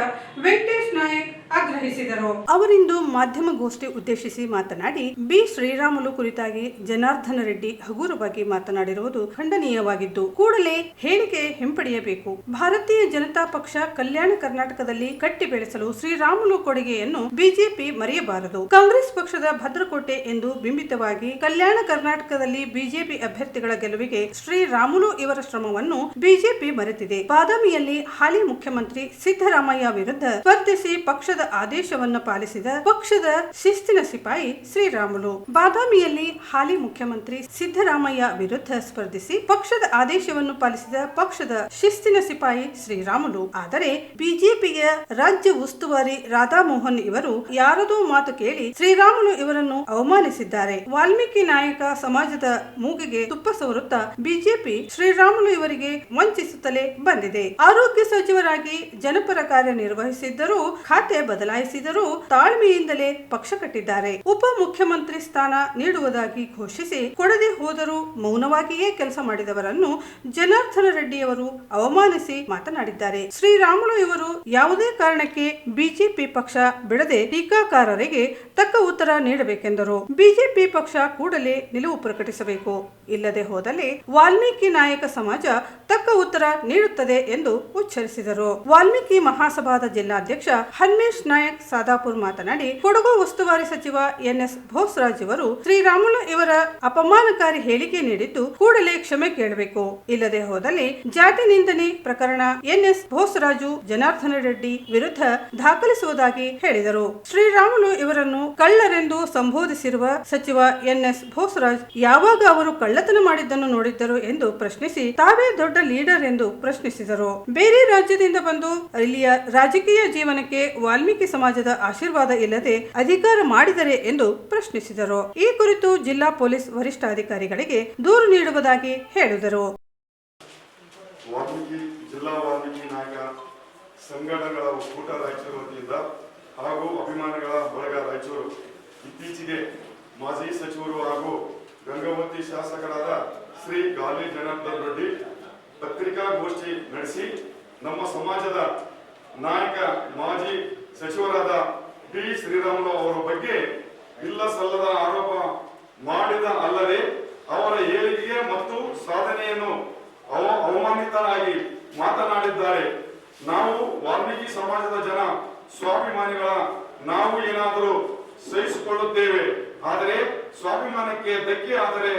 ವೆಂಕಟೇಶ್ ನಾಯಕ್ ಆಗ್ರಹಿಸಿದರು. ಅವರಿಂದು ಮಾಧ್ಯಮಗೋಷ್ಠಿ ಉದ್ದೇಶಿಸಿ ಮಾತನಾಡಿ, ಬಿ ಶ್ರೀರಾಮುಲು ಕುರಿತಾಗಿ ಜನಾರ್ದನ ರೆಡ್ಡಿ ಹಗುರವಾಗಿ ಮಾತನಾಡಿರುವುದು ಖಂಡನೀಯವಾಗಿದ್ದು ಕೂಡಲೇ ಹೇಳಿಕೆ ಹಿಂಪಡೆಯಬೇಕು. ಭಾರತೀಯ ಜನತಾ ಪಕ್ಷ ಕಲ್ಯಾಣ ಕರ್ನಾಟಕದಲ್ಲಿ ಕಟ್ಟಿ ಬೆಳೆಸಲು ಶ್ರೀರಾಮುಲು ಕೊಡುಗೆಯನ್ನು ಬಿಜೆಪಿ ಮರೆಯಬಾರದು. ಕಾಂಗ್ರೆಸ್ ಪಕ್ಷದ ಭದ್ರಕೋಟೆ ಎಂದು ಬಿಂಬಿತವಾಗಿ ಕಲ್ಯಾಣ ಕರ್ನಾಟಕದಲ್ಲಿ ಬಿಜೆಪಿ ಅಭ್ಯರ್ಥಿಗಳ ಗೆಲುವಿಗೆ ಶ್ರೀರಾಮುಲು ಇವರ ಶ್ರಮವನ್ನು ಬಿಜೆಪಿ ಮರೆತಿದೆ. ಬಾದಾಮಿಯಲ್ಲಿ ಹಾಲಿ ಮುಖ್ಯಮಂತ್ರಿ ಸಿದ್ದರಾಮಯ್ಯ ವಿರುದ್ಧ ಸ್ಪರ್ಧಿಸಿ ಪಕ್ಷದ ಆದೇಶವನ್ನು ಪಾಲಿಸಿದ ಪಕ್ಷದ ಶಿಸ್ತಿನ ಸಿಪಾಯಿ ಶ್ರೀರಾಮುಲು. ಬಾದಾಮಿಯಲ್ಲಿ ಹಾಲಿ ಮುಖ್ಯಮಂತ್ರಿ ಸಿದ್ದರಾಮಯ್ಯ ವಿರುದ್ಧ ಸ್ಪರ್ಧಿಸಿ ಪಕ್ಷದ ಆದೇಶವನ್ನು ಪಾಲಿಸಿದ ಪಕ್ಷದ ಶಿಸ್ತಿನ ಸಿಪಾಯಿ ಶ್ರೀರಾಮುಲು. ಆದರೆ ಬಿಜೆಪಿಯ ರಾಜ್ಯ ಉಸ್ತುವಾರಿ ರಾಧಾಮೋಹನ್ ಇವರು ಯಾರದೋ ಮಾತು ಕೇಳಿ ಶ್ರೀರಾಮುಲು ಇವರನ್ನು ಅವಮಾನಿಸಿದ್ದಾರೆ. ವಾಲ್ಮೀಕಿ ನಾಯಕ ಸಮಾಜದ ಮೂಗಿಗೆ ತುಪ್ಪ ಸವರುತ್ತಾ ಬಿಜೆಪಿ ಶ್ರೀರಾಮುಲು ಇವರಿಗೆ ವಂಚಿಸುತ್ತಲೇ ಬಂದಿದೆ. ಆರೋಗ್ಯ ಸಚಿವರಾಗಿ ಜನಪರ ಕಾರ್ಯ ನಿರ್ವಹಿಸಿದ್ದರೂ, ಖಾತೆ ಬದಲಾಯಿಸಿದರೂ ತಾಳ್ಮೆಯಿಂದಲೇ ಪಕ್ಷ ಕಟ್ಟಿದ್ದಾರೆ. ಉಪ ಮುಖ್ಯಮಂತ್ರಿ ಸ್ಥಾನ ನೀಡುವುದಾಗಿ ಘೋಷಿಸಿ ಕೊಡದೆ ಹೋದರೂ ಮೌನವಾಗಿಯೇ ಕೆಲಸ ಮಾಡಿದವರನ್ನು ಜನಾರ್ದನ ರೆಡ್ಡಿಯವರು ಅವಮಾನಿಸಿ ಮಾತನಾಡಿದ್ದಾರೆ. ಶ್ರೀರಾಮುಲು ಇವರು ಯಾವುದೇ ಕಾರಣಕ್ಕೆ ಬಿಜೆಪಿ ಪಕ್ಷ ಬಿಡದೆ ಟೀಕಾಕಾರರಿಗೆ ತಕ್ಕ ಉತ್ತರ ನೀಡಬೇಕೆಂದರು. ಬಿಜೆಪಿ ಪಕ್ಷ ಕೂಡಲೇ ನಿಲುವು ಪ್ರಕಟಿಸಬೇಕು. ಇಲ್ಲದೆ ಹೋದಲ್ಲಿ ವಾಲ್ಮೀಕಿ ನಾಯಕ ಸಮಾಜ ತಕ್ಕ ಉತ್ತರ ನೀಡುತ್ತದೆ ಎಂದು ಉಚ್ಚರಿಸಿದರು. ವಾಲ್ಮೀಕಿ ಮಹಾಸಭಾದ ಜಿಲ್ಲಾಧ್ಯಕ್ಷ ಹನ್ಮೇಶ್ ನಾಯಕ್ ಸಾದಾಪುರ್ ಮಾತನಾಡಿ, ಕೊಡಗು ಉಸ್ತುವಾರಿ ಸಚಿವ ಎನ್.ಎಸ್. ಭೋಸರಾಜ್ ಇವರು ಶ್ರೀರಾಮುಲು ಇವರ ಅಪಮಾನಕಾರಿ ಹೇಳಿಕೆ ನೀಡಿದ್ದು ಕೂಡಲೇ ಕ್ಷಮೆ ಕೇಳಬೇಕು. ಇಲ್ಲದೆ ಹೋದಲ್ಲಿ ಜಾತಿ ನಿಂದನೆ ಪ್ರಕರಣ ಎನ್.ಎಸ್. ಭೋಸರಾಜು ಜನಾರ್ದನ ರೆಡ್ಡಿ ವಿರುದ್ಧ ದಾಖಲಿಸುವುದಾಗಿ ಹೇಳಿದರು. ಶ್ರೀರಾಮುಲು ಇವರನ್ನು ಕಳ್ಳರೆಂದು ಸಂಬೋಧಿಸಿರುವ ಸಚಿವ ಎನ್.ಎಸ್. ಭೋಸರಾಜ್ ಯಾವಾಗ ಅವರು ಕಳ್ಳತನ ಮಾಡಿದ್ದನ್ನು ನೋಡಿದ್ದರು ಎಂದು ಪ್ರಶ್ನಿಸಿ, ತಾವೇ ದೊಡ್ಡ ಲೀಡರ್ ಎಂದು ಪ್ರಶ್ನಿಸಿದರು. ಬೇರೆ ರಾಜ್ಯದಿಂದ ಬಂದು ಇಲ್ಲಿಯ ರಾಜಕೀಯ ಜೀವನಕ್ಕೆ ವಾಲ್ಮೀಕಿ ಸಮಾಜದ ಆಶೀರ್ವಾದ ಇಲ್ಲದೆ ಅಧಿಕಾರ ಮಾಡಿದರೆ ಎಂದು ಪ್ರಶ್ನಿಸಿದರು. ಈ ಕುರಿತು ಜಿಲ್ಲಾ ಪೊಲೀಸ್ ವರಿಷ್ಠಾಧಿಕಾರಿಗಳಿಗೆ ದೂರು ನೀಡುವುದಾಗಿ ಹೇಳಿದರು. ಜಿಲ್ಲಾ ವಾಲ್ಮೀಕಿ ನಾಯಕ ಸಂಘಟನೆಗಳ ಒಕ್ಕೂಟ ರಾಯಚೂರು ವತಿಯಿಂದ ಹಾಗೂ ಅಭಿಮಾನಿಗಳ ಬಳಗ ರಾಯಚೂರು ಇತ್ತೀಚೆಗೆ ಮಾಜಿ ಸಚಿವರು ಹಾಗೂ ಗಂಗಾವತಿ ಶಾಸಕರಾದ ಶ್ರೀ ಗಾಲಿ ಜನಾರ್ದನ ರೆಡ್ಡಿ ಪತ್ರಿಕಾಗೋಷ್ಠಿ ನಡೆಸಿ ನಮ್ಮ ಸಮಾಜದ ನಾಯಕ ಮಾಜಿ ಸಚಿವರಾದ ಬಿ ಶ್ರೀರಾಮುಲು ಅವರ ಬಗ್ಗೆ ಇಲ್ಲ ಸಲ್ಲದ ಆರೋಪ ಮಾಡಿದ ಅಲ್ಲದೆ ಅವರ ಹೇಳಿಕೆಗೆ ಮತ್ತು ಸಾಧನೆಯನ್ನು ಅವಮಾನಿತರಾಗಿ ಮಾತನಾಡಿದ್ದಾರೆ. ನಾವು ವಾಲ್ಮೀಕಿ ಸಮಾಜದ ಜನ ಸ್ವಾಭಿಮಾನಿಗಳ ನಾವು ಏನಾದರೂ ಸಹಿಸಿಕೊಳ್ಳುತ್ತೇವೆ, ಆದರೆ ಸ್ವಾಭಿಮಾನಕ್ಕೆ ಧಕ್ಕೆ ಆದರೆ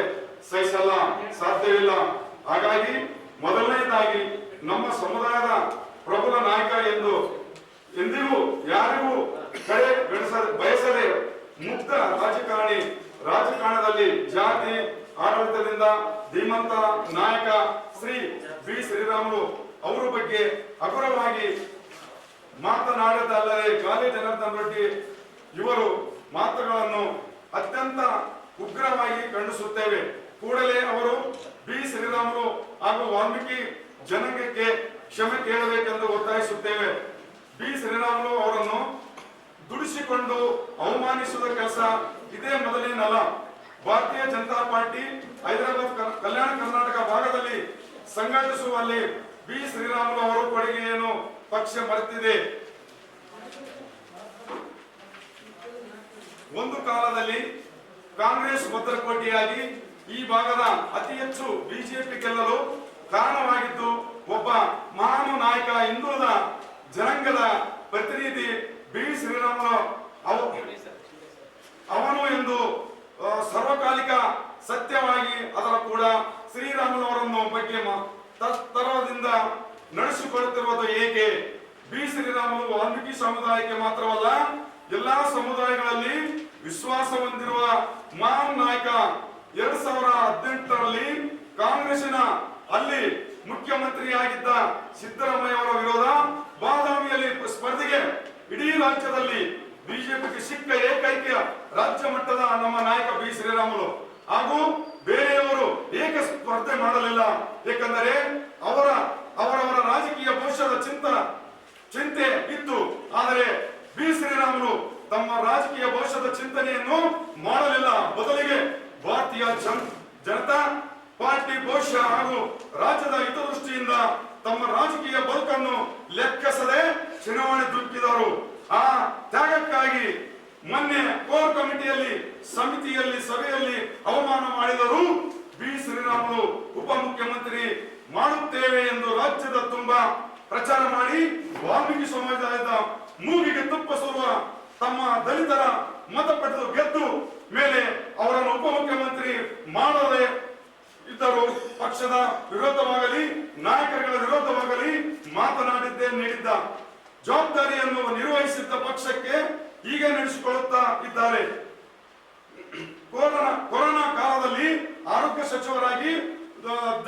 ಸಹಿಸಲ್ಲ, ಸಾಧ್ಯವಿಲ್ಲ. ಹಾಗಾಗಿ ಮೊದಲನೇದಾಗಿ ನಮ್ಮ ಸಮುದಾಯದ ಪ್ರಬಲ ನಾಯಕ ಎಂದು ಎಂದಿಗೂ ಯಾರಿಗೂ ಕಡೆ ಬಯಸದೆ ಮುಕ್ತ ರಾಜಕಾರಣದಲ್ಲಿ ಜಾತಿ ಆಡಳಿತದಿಂದ ಧೀಮಂತ ನಾಯಕ ಶ್ರೀ ಬಿ ಶ್ರೀರಾಮುಲು ಅವರ ಬಗ್ಗೆ ಹಗುರವಾಗಿ ಮಾತನಾಡದಲ್ಲದೆ ಗಾಲಿ ಜನಾರ್ದನ್ ರೆಡ್ಡಿ ಇವರು ಮಾತುಗಳನ್ನು ಅತ್ಯಂತ ಉಗ್ರವಾಗಿ ಖಂಡಿಸುತ್ತೇವೆ. ಕೂಡಲೇ ಅವರು ಬಿ ಶ್ರೀರಾಮುಲು ಹಾಗೂ ವಾಲ್ಮೀಕಿ ಜನಾಂಗಕ್ಕೆ ಕ್ಷಮೆ ಕೇಳಬೇಕೆಂದು ಒತ್ತಾಯಿಸುತ್ತೇವೆ. ಬಿ ಶ್ರೀರಾಮುಲು ಅವರನ್ನು ದುಡಿಸಿಕೊಂಡು ಅವಮಾನಿಸುವ ಕೆಲಸ ಇದೇ ಮೊದಲೇನಲ್ಲ. ಭಾರತೀಯ ಜನತಾ ಪಾರ್ಟಿ ಹೈದರಾಬಾದ್ ಕಲ್ಯಾಣ ಕರ್ನಾಟಕ ಭಾಗದಲ್ಲಿ ಸಂಘಟಿಸುವಲ್ಲಿ ಬಿ ಶ್ರೀರಾಮುಲು ಅವರ ಕೊಡುಗೆಯನ್ನು ಪಕ್ಷ ಮರೆತಿದೆ. ಒಂದು ಕಾಲದಲ್ಲಿ ಕಾಂಗ್ರೆಸ್ ಭದ್ರಕೋಟೆಯಾಗಿ ಈ ಭಾಗದ ಅತಿ ಹೆಚ್ಚು ಬಿಜೆಪಿ ಗೆಲ್ಲಲು ಕಾರಣವಾಗಿದ್ದು ಒಬ್ಬ ಮಹಾನ್ ನಾಯಕ ಹಿಂದುಳಿದ ಜನಾಂಗದ ಪ್ರತಿನಿಧಿ ಬಿ ಶ್ರೀರಾಮುಲು ಅವನು ಎಂದು ಸರ್ವಕಾಲಿಕ ಸತ್ಯವಾಗಿ ಅದರ ಕೂಡ ಶ್ರೀರಾಮುಲು ಅವರನ್ನು ಬಗ್ಗೆ ತರದಿಂದ ನಡೆಸಿಕೊಳ್ಳುತ್ತಿರುವುದು ಏಕೆ? ಬಿ ಶ್ರೀರಾಮುಲು ವಾಲ್ಮೀಕಿ ಸಮುದಾಯಕ್ಕೆ ಮಾತ್ರವಲ್ಲ, ಎಲ್ಲಾ ಸಮುದಾಯಗಳಲ್ಲಿ ವಿಶ್ವಾಸ ಹೊಂದಿರುವ ಮಹಾನ್ ನಾಯಕ. 2018ರಲ್ಲಿ ಕಾಂಗ್ರೆಸ್ಸಿನ ಅಲ್ಲಿ ಮುಖ್ಯಮಂತ್ರಿಯಾಗಿದ್ದ ಸಿದ್ದರಾಮಯ್ಯ ಅವರ ವಿರೋಧ ಬಾದಾಮಿಯಲ್ಲಿ ಸ್ಪರ್ಧೆಗೆ ಇಡೀ ರಾಜ್ಯದಲ್ಲಿ ಬಿಜೆಪಿಗೆ ಸಿಕ್ಕ ಏಕೈಕ ರಾಜ್ಯ ಮಟ್ಟದ ನಮ್ಮ ನಾಯಕ ಬಿ ಶ್ರೀರಾಮುಲು. ಹಾಗೂ ಬೇರೆಯವರು ಏಕೆ ಸ್ಪರ್ಧೆ ಮಾಡಲಿಲ್ಲ? ಏಕೆಂದರೆ ಅವರವರ ರಾಜಕೀಯ ಭವಿಷ್ಯದ ಚಿಂತೆ ಇತ್ತು. ಆದರೆ ಬಿ ಶ್ರೀರಾಮುಲು ತಮ್ಮ ರಾಜಕೀಯ ಭವಿಷ್ಯದ ಚಿಂತನೆಯನ್ನು ಮಾಡಲಿಲ್ಲ. ಬದಲಿಗೆ ಭಾರತೀಯ ಜನತಾ ಪಾರ್ಟಿ ಭವಿಷ್ಯ ಹಾಗೂ ರಾಜ್ಯದ ಹಿತದೃಷ್ಟಿಯಿಂದ ತಮ್ಮ ರಾಜಕೀಯ ಬದುಕನ್ನು ಲೆಕ್ಕಿಸದೆ ಚುನಾವಣೆ ದುಃಖಿದರು. ಆ ತ್ಯಾಗಕ್ಕಾಗಿ ಮೊನ್ನೆ ಕೋರ್ ಕಮಿಟಿಯಲ್ಲಿ ಸಭೆಯಲ್ಲಿ ಅವಮಾನ ಮಾಡಿದರು. ಬಿ ಶ್ರೀರಾಮುಲು ಉಪಮುಖ್ಯಮಂತ್ರಿ ಮಾಡುತ್ತೇವೆ ಎಂದು ರಾಜ್ಯದ ತುಂಬಾ ಪ್ರಚಾರ ಮಾಡಿ ವಾಲ್ಮೀಕಿ ಸಮುದಾಯದ ಮೂಗಿಗೆ ತುಪ್ಪ ಸುರುವ ತಮ್ಮ ದಲಿತರ ಮತ ಪಡೆದು ಗೆದ್ದು ಮೇಲೆ ಅವರನ್ನು ಉಪಮುಖ್ಯಮಂತ್ರಿ ಮಾಡದೆ ಇದ್ದರು. ಪಕ್ಷದ ವಿರೋಧವಾಗಲಿ ನಾಯಕರುಗಳ ವಿರೋಧವಾಗಲಿ ಮಾತನಾಡಿದ್ದೇ ನೀಡಿದ್ದ ಜವಾಬ್ದಾರಿಯನ್ನು ನಿರ್ವಹಿಸಿದ್ದ ಪಕ್ಷಕ್ಕೆ ಈಗ ನಡೆಸಿಕೊಳ್ಳುತ್ತಾ ಇದ್ದಾರೆ. ಕೊರೋನಾ ಕಾಲದಲ್ಲಿ ಆರೋಗ್ಯ ಸಚಿವರಾಗಿ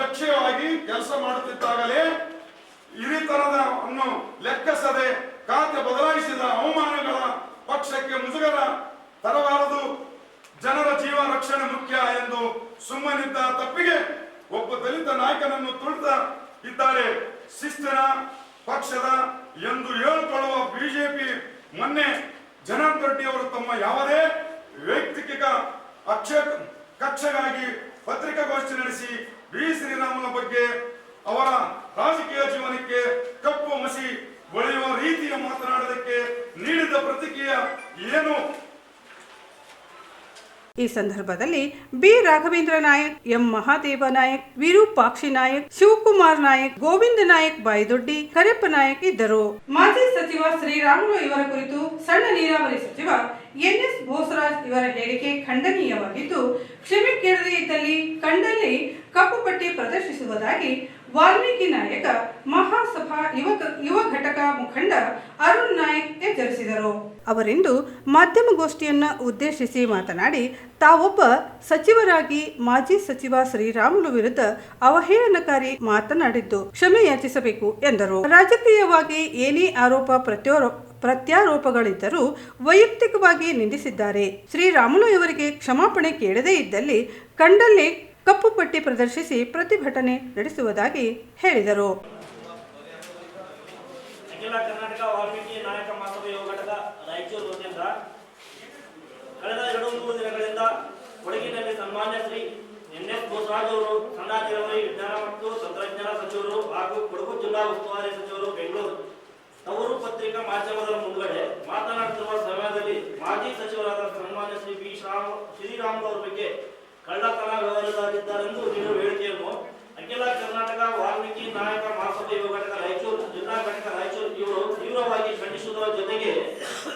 ದಕ್ಷವಾಗಿ ಕೆಲಸ ಮಾಡುತ್ತಿದ್ದಾಗಲೇ ಹಿರಿತನವನ್ನು ಲೆಕ್ಕಿಸದೆ ಖಾತೆ ಬದಲಾಯಿಸಿದ ಅವಮಾನಗಳ ಪಕ್ಷಕ್ಕೆ ಮುಜುಗರ ತರಬಾರದು. ಜನರ ಜೀವ ರಕ್ಷಣೆ ಮುಖ್ಯ ಎಂದು ಸುಮ್ಮನಿದ್ದ ತಪ್ಪಿಗೆ ಒಬ್ಬ ದಲಿತ ನಾಯಕನನ್ನು ತುಳಿತಾ ಇದ್ದಾರೆ. ಶಿಸ್ತಿನ ಪಕ್ಷದ ಎಂದು ಹೇಳಿಕೊಳ್ಳುವ ಬಿಜೆಪಿ ಮೊನ್ನೆ ಜನಾರ್ದನ್ ರೆಡ್ಡಿ ಅವರು ತಮ್ಮ ಯಾವುದೇ ವೈಯಕ್ತಿಕ ಕಕ್ಷೆಗಾಗಿ ಪತ್ರಿಕಾಗೋಷ್ಠಿ ನಡೆಸಿ ಬಿ ಶ್ರೀರಾಮುಲು ಬಗ್ಗೆ ಅವರ ರಾಜಕೀಯ ಜೀವನಕ್ಕೆ ಕಪ್ಪು ಮಸಿ ಬಳಿಯುವ ರೀತಿಯ ಮಾತನಾಡೋದಕ್ಕೆ ನೀಡಿದ ಪ್ರತಿಕ್ರಿಯೆ ಏನು? ಈ ಸಂದರ್ಭದಲ್ಲಿ ಬಿ ರಾಘವೇಂದ್ರ ನಾಯಕ್, ಎಂ ಮಹಾದೇವ ನಾಯಕ್, ವಿರೂಪಾಕ್ಷಿ ನಾಯಕ್, ಶಿವಕುಮಾರ್ ನಾಯಕ್, ಗೋವಿಂದ ನಾಯಕ್ ಬಾಯಿದೊಡ್ಡಿ, ಕರೆಪ್ಪ ನಾಯಕ್ ಇದ್ದರು. ಮಾಜಿ ಸಚಿವ ಶ್ರೀರಾಮುಲು ಇವರ ಕುರಿತು ಸಣ್ಣ ನೀರಾವರಿ ಸಚಿವ NS ಬೋಸರಾಜ್ ಇವರ ಹೇಳಿಕೆ ಖಂಡನೀಯವಾಗಿದ್ದು, ಕ್ಷಮೆ ಕೇಳದೇ ಇದ್ದಲ್ಲಿ ಕಂಡಲ್ಲಿ ಕಪ್ಪು ಪಟ್ಟಿ ಪ್ರದರ್ಶಿಸುವುದಾಗಿ ವಾಲ್ಮೀಕಿ ನಾಯಕ ಮಹಾಸಭಾ ಯುವ ಘಟಕ ಮುಖಂಡ ಅರುಣ್ ನಾಯಕ್ ಎಚ್ಚರಿಸಿದರು. ಅವರಿಂದು ಮಾಧ್ಯಮಗೋಷ್ಠಿಯನ್ನ ಉದ್ದೇಶಿಸಿ ಮಾತನಾಡಿ, ತಾವೊಬ್ಬ ಸಚಿವರಾಗಿ ಮಾಜಿ ಸಚಿವ ಶ್ರೀರಾಮುಲು ವಿರುದ್ಧ ಅವಹೇಳನಕಾರಿ ಮಾತನಾಡಿದ್ದು ಕ್ಷಮೆ ಯಾಚಿಸಬೇಕು ಎಂದರು. ರಾಜಕೀಯವಾಗಿ ಏನೇ ಆರೋಪ ಪ್ರತ್ಯಾರೋಪಗಳಿದ್ದರೂ ವೈಯಕ್ತಿಕವಾಗಿ ನಿಂದಿಸಿದ್ದಾರೆ. ಶ್ರೀರಾಮುಲು ಇವರಿಗೆ ಕ್ಷಮಾಪಣೆ ಕೇಳದೇ ಇದ್ದಲ್ಲಿ ಕಂಡಲ್ಲಿ ಕಪ್ಪು ಪಟ್ಟಿ ಪ್ರದರ್ಶಿಸಿ ಪ್ರತಿಭಟನೆ ನಡೆಸುವುದಾಗಿ ಹೇಳಿದರು. ಅಖಿಲ ಕರ್ನಾಟಕ ವಾಲ್ಮೀಕಿ ನಾಯಕ ಮಹಾಸಭಾ ಯುವ ಘಟಕ ರಾಯಚೂರು ವತಿಯಿಂದ ಕಳೆದ 2-3 ದಿನಗಳಿಂದ ಕೊಡಗಿನಲ್ಲಿ ಸನ್ಮಾನ್ಯ ಶ್ರೀ NS ಬೋಸರಾಜ್ ಅವರು ಸಣ್ಣ ನೀರಾವರಿ ವಿಜ್ಞಾನ ಮತ್ತು ತಂತ್ರಜ್ಞಾನ ಸಚಿವರು ಹಾಗೂ ಕೊಡಗು ಜಿಲ್ಲಾ ಉಸ್ತುವಾರಿ ಸಚಿವರು ಬೆಂಗಳೂರು ಅವರು ಪತ್ರಿಕಾ ಮಾಧ್ಯಮದ ಮುಂದುಗಡೆ ಮಾತನಾಡುತ್ತಿರುವ ಸಮಯದಲ್ಲಿ ಮಾಜಿ ಸಚಿವರಾದ ಸನ್ಮಾನ್ಯ ಶ್ರೀ ಬಿ ಶ್ರೀರಾಮುಲು ಅವರ ಬಗ್ಗೆ ಕಳ್ಳತನ ವ್ಯವಹಾರದಾಗಿದ್ದಾರೆಂದು ನೀಡುವ ಹೇಳಿಕೆಯನ್ನು ಅಖಿಲ ಕರ್ನಾಟಕ ವಾಲ್ಮೀಕಿ ನಾಯಕ ಮಹಾಸಭಾ ಯುವ ಘಟಕ ರಾಯಚೂರು ಜಿಲ್ಲಾ ಘಟಕ ರಾಯಚೂರು ಇವರು ತೀವ್ರವಾಗಿ ಖಂಡಿಸುವುದರ ಜೊತೆಗೆ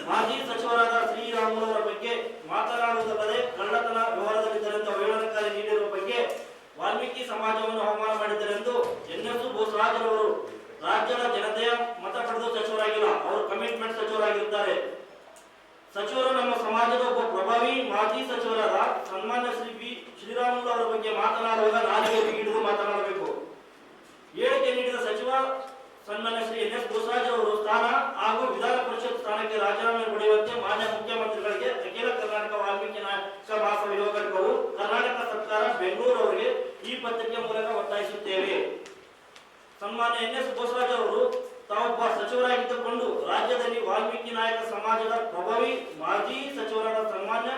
ಮಾಜಿ ಸಚಿವರಾದ ಶ್ರೀರಾಮುಲು ಅವರ ಬಗ್ಗೆ ಮಾತನಾಡುವುದಲ್ಲದೆ ಕಳ್ಳತನ ವ್ಯವಹಾರದಲ್ಲಿದ್ದಾರೆಂದು ಅವಹೇಳನಕಾರಿ ನೀಡಿರುವ ಬಗ್ಗೆ ವಾಲ್ಮೀಕಿ ಸಮಾಜವನ್ನು ಅವಮಾನ ಮಾಡಿದ್ದಾರೆ ಸಚಿವರು ನಮ್ಮ ಸಮಾಜದ ಒಬ್ಬ ಪ್ರಭಾವಿ ಮಾಜಿ ಸಚಿವರಾದ ಸನ್ಮಾನ್ಯ ಶ್ರೀ ಬಿ ಶ್ರೀರಾಮುಲು ಅವರ ಬಗ್ಗೆ ಮಾತನಾಡುವಾಗ ನಾಲಿಗೆ ಹಿಡಿದು ಮಾತನಾಡಬೇಕು. ಹೇಳಿಕೆ ನೀಡಿದ ಸಚಿವ ಸನ್ಮಾನ್ಯ ಶ್ರೀ ಎನ್.ಎಸ್. ಬೋಸರಾಜ್ ಅವರು ಸ್ಥಾನ ಹಾಗೂ ವಿಧಾನ ಪರಿಷತ್ ಸ್ಥಾನಕ್ಕೆ ರಾಜೀನಾಮೆ ಪಡೆಯುವಂತೆ ಮಾನ್ಯ ಮುಖ್ಯಮಂತ್ರಿಗಳಿಗೆ ಅಖಿಲ ಕರ್ನಾಟಕ ವಾಲ್ಮೀಕಿ ನಾಯಕ ಮಹಾಸಭಾ ಯುವ ಘಟಕವು ಕರ್ನಾಟಕ ಸರ್ಕಾರ ಬೆಂಗಳೂರು ಅವರಿಗೆ ಈ ಪತ್ರಿಕೆ ಮೂಲಕ ಒತ್ತಾಯಿಸುತ್ತೇವೆ. ಸನ್ಮಾನ್ಯ ಎನ್.ಎಸ್. ಬೋಸರಾಜ್ ಅವರು ತಾವೊಬ್ಬ ಸಚಿವರಾಗಿದ್ದುಕೊಂಡು ರಾಜ್ಯದಲ್ಲಿ ವಾಲ್ಮೀಕಿ ನಾಯಕ ಸಮಾಜದ ಪ್ರಭಾವಿ ಮಾಜಿ ಸಚಿವರಾದ ಸನ್ಮಾನ್ಯ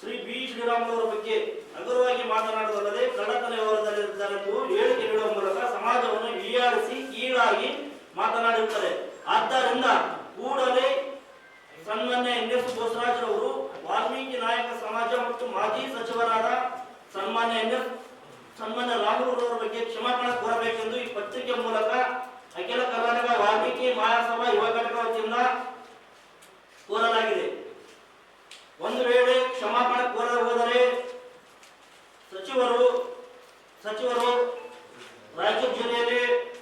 ಶ್ರೀ ಬಿ ಶ್ರೀರಾಮುಲು ಅವರ ಬಗ್ಗೆ ಹಗುರವಾಗಿ ಮಾತನಾಡುವುದಲ್ಲದೆ ಕಳ್ಳತನ ವ್ಯವಹಾರದಲ್ಲಿದ್ದಾರೆಂದು ಹೇಳಿಕೆ ನೀಡುವ ಮೂಲಕ ಸಮಾಜವನ್ನು ಹೀಯಾಳಿಸಿ ಕೀಳಾಗಿ ಮಾತನಾಡುತ್ತಾರೆ. ಆದ್ದರಿಂದ ಕೂಡಲೇ ಸನ್ಮಾನ್ಯ ಎನ್.ಎಸ್. ಬೋಸರಾಜ್ ಅವರು ವಾಲ್ಮೀಕಿ ನಾಯಕ ಸಮಾಜ ಮತ್ತು ಮಾಜಿ ಸಚಿವರಾದ ಸನ್ಮಾನ್ಯ ರಾಮುಲು ಅವರ ಬಗ್ಗೆ ಕ್ಷಮಾಪಣೆ ಕೋರಬೇಕೆಂದು ಈ ಪತ್ರಿಕೆ ಮೂಲಕ ಅಖಿಲ ಕರ್ನಾಟಕ ವಾಲ್ಮೀಕಿ ಮಹಾಸಭಾ ಯುವ ಘಟಕ ವತಿಯಿಂದ ಕೋರಲಾಗಿದೆ. ಒಂದು ವೇಳೆ ಕ್ಷಮಾಪಣೆ ಕೋರದೆ ಹೋದರೆ ಸಚಿವರು ರಾಯಚೂರು ಜಿಲ್ಲೆಯಲ್ಲಿ